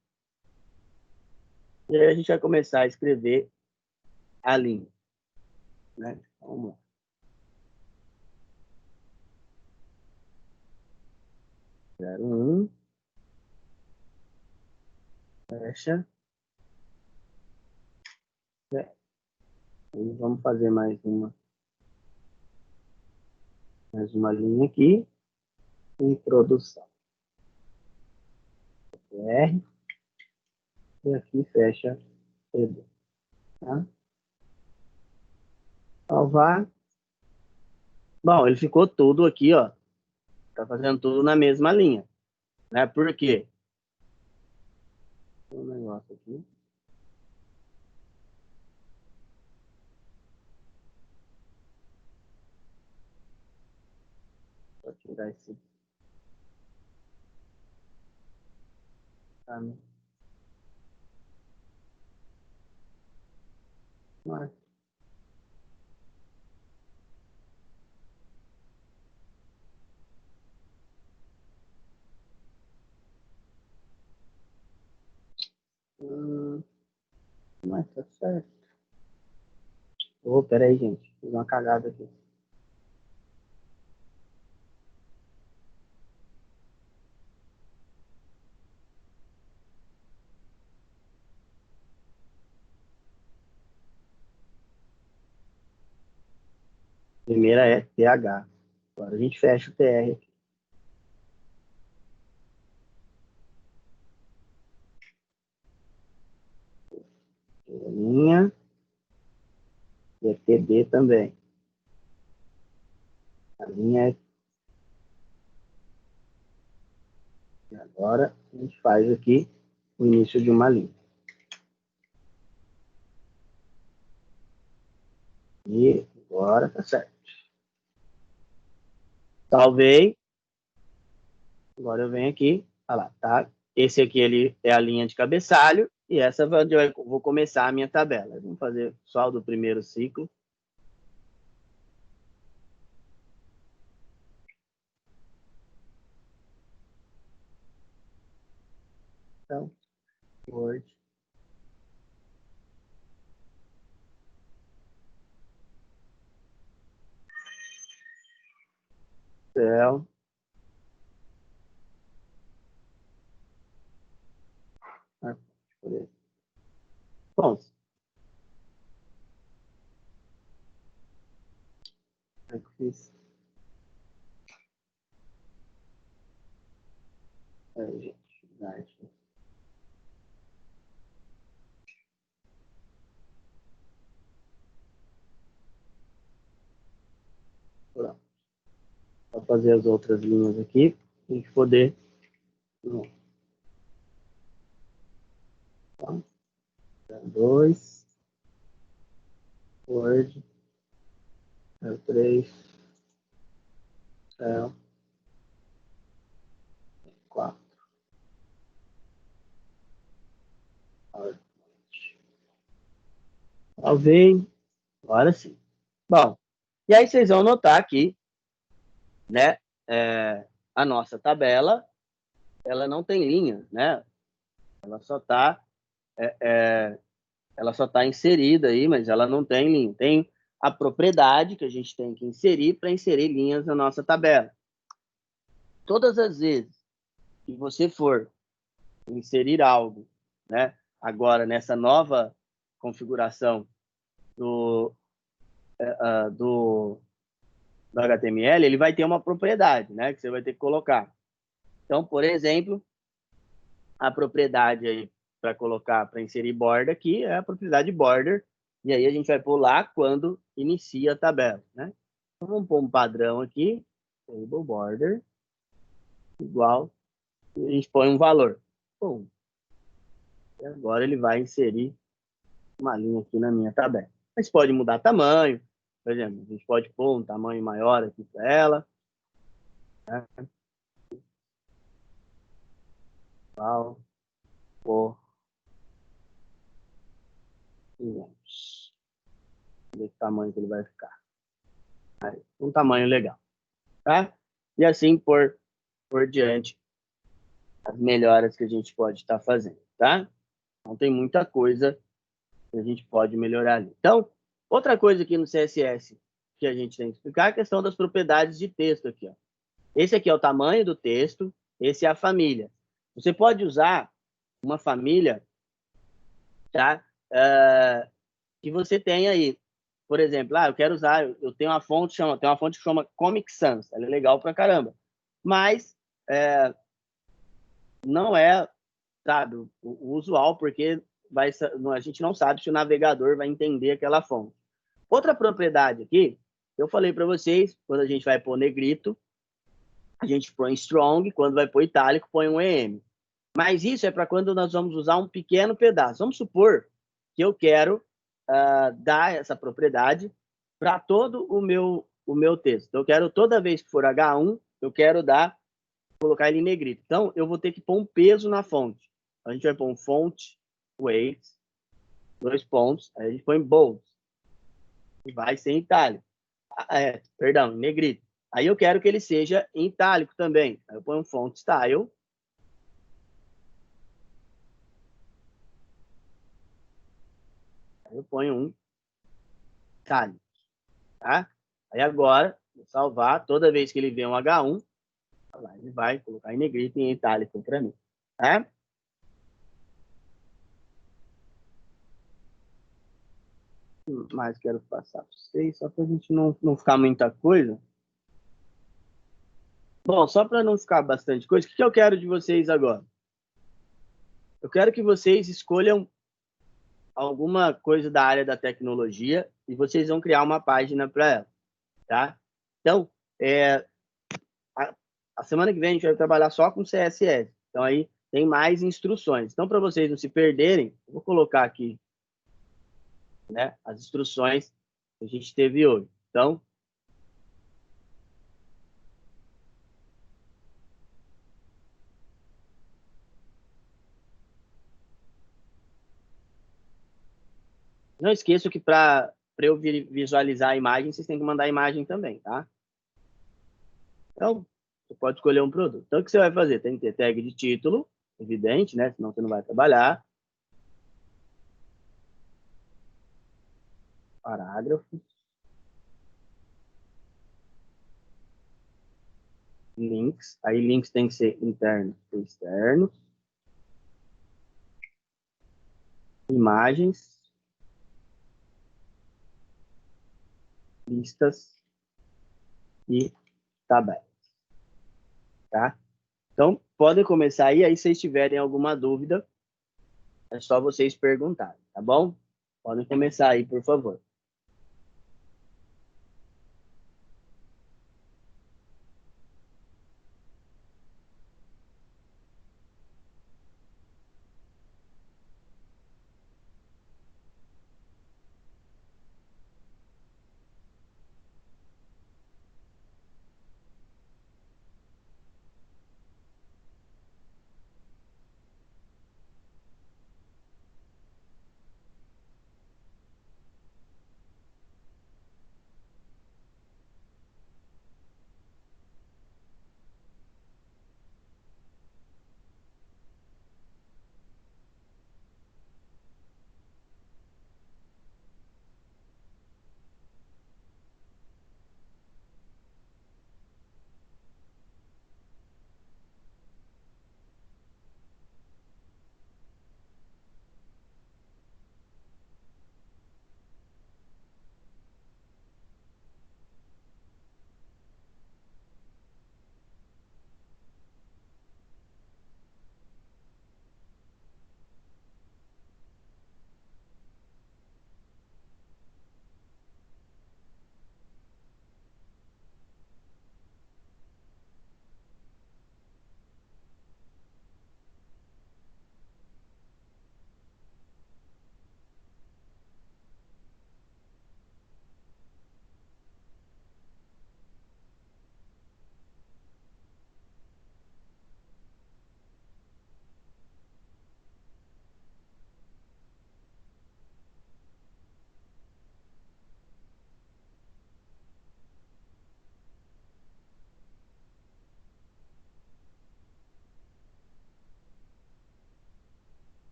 E aí a gente vai começar a escrever a linha, né? Vamos lá. 01, fecha. E vamos fazer mais uma linha aqui. Introdução. R. E aqui fecha T2. Tá? Salvar. Bom, ele ficou tudo aqui, ó. Tá fazendo tudo na mesma linha. Né? Por quê? Um negócio aqui. Vou tirar esse. Tá, né? Mas... mas tá certo. Oh, peraí, gente. Fiz uma cagada aqui. Primeira é TH. Agora a gente fecha o TR aqui. Linha. E é TD também. A linha é... E agora a gente faz aqui o início de uma linha. E agora tá certo. Salvei. Agora eu venho aqui. Olha lá, tá? Esse aqui ele é a linha de cabeçalho. E essa eu vou começar a minha tabela. Vamos fazer só o do primeiro ciclo. Então, Word. céu. Bom, é que fiz. Gente, arte. Pronto. Vou fazer as outras linhas aqui, para a gente poder. Então, 2, Word, 3, 4. Salvei. Agora sim. Bom, e aí vocês vão notar aqui, né? A nossa tabela, ela não tem linha, né? Ela só está ela só tá inserida aí, mas ela não tem linha. Tem a propriedade que a gente tem que inserir para inserir linhas na nossa tabela. Todas as vezes que você for inserir algo, né? Agora, nessa nova configuração do HTML, ele vai ter uma propriedade, né? Que você vai ter que colocar. Então, por exemplo, a propriedade aí para colocar, para inserir border aqui, é a propriedade border, e aí a gente vai pular quando inicia a tabela, né? Então, vamos pôr um padrão aqui, table border, igual, e a gente põe um valor. Bom, e agora ele vai inserir uma linha aqui na minha tabela. Mas pode mudar tamanho, por exemplo, a gente pode pôr um tamanho maior aqui para ela, né? Por 500. Ver que tamanho que ele vai ficar. Aí, um tamanho legal, tá? E assim por diante, as melhoras que a gente pode estar fazendo, tá? Então tem muita coisa que a gente pode melhorar ali. Então, outra coisa aqui no CSS que a gente tem que explicar é a questão das propriedades de texto aqui, ó. Esse aqui é o tamanho do texto, esse é a família. Você pode usar uma família, tá? Que você tem aí. Por exemplo, eu quero usar, eu tenho uma fonte que chama Comic Sans, ela é legal pra caramba. Mas não é, sabe, o usual, porque a gente não sabe se o navegador vai entender aquela fonte. Outra propriedade aqui, eu falei para vocês, quando a gente vai pôr negrito, a gente põe strong, quando vai pôr itálico, põe um EM. Mas isso é para quando nós vamos usar um pequeno pedaço. Vamos supor que eu quero dar essa propriedade para todo o meu texto. Então, eu quero, toda vez que for H1, eu quero colocar ele em negrito. Então, eu vou ter que pôr um peso na fonte. A gente vai pôr um font weight, 2 pontos, aí a gente põe bold, e vai ser em itálico. Perdão, em negrito. Aí eu quero que ele seja em itálico também. Aí eu ponho um font style. Aí eu ponho um itálico, tá? Aí agora, vou salvar. Toda vez que ele vê um H1, ele vai colocar em negrito e em itálico para mim, tá? Mas quero passar para vocês, só para a gente não ficar muita coisa. Bom, só para não ficar bastante coisa, o que eu quero de vocês agora? Eu quero que vocês escolham alguma coisa da área da tecnologia e vocês vão criar uma página para ela, tá? Então, a semana que vem a gente vai trabalhar só com CSS. Então, aí tem mais instruções. Então, para vocês não se perderem, eu vou colocar aqui, né, as instruções que a gente teve hoje. Então, não esqueçam que para eu visualizar a imagem, vocês têm que mandar a imagem também, tá? Então, você pode escolher um produto. Então, o que você vai fazer? Tem que ter tag de título, evidente, né? Senão você não vai trabalhar. Parágrafo. links. Aí links tem que ser interno e externo. Imagens. Listas e tabelas. Tá? Então, podem começar aí. Aí, se vocês tiverem alguma dúvida, é só vocês perguntarem, tá bom? Podem começar aí, por favor.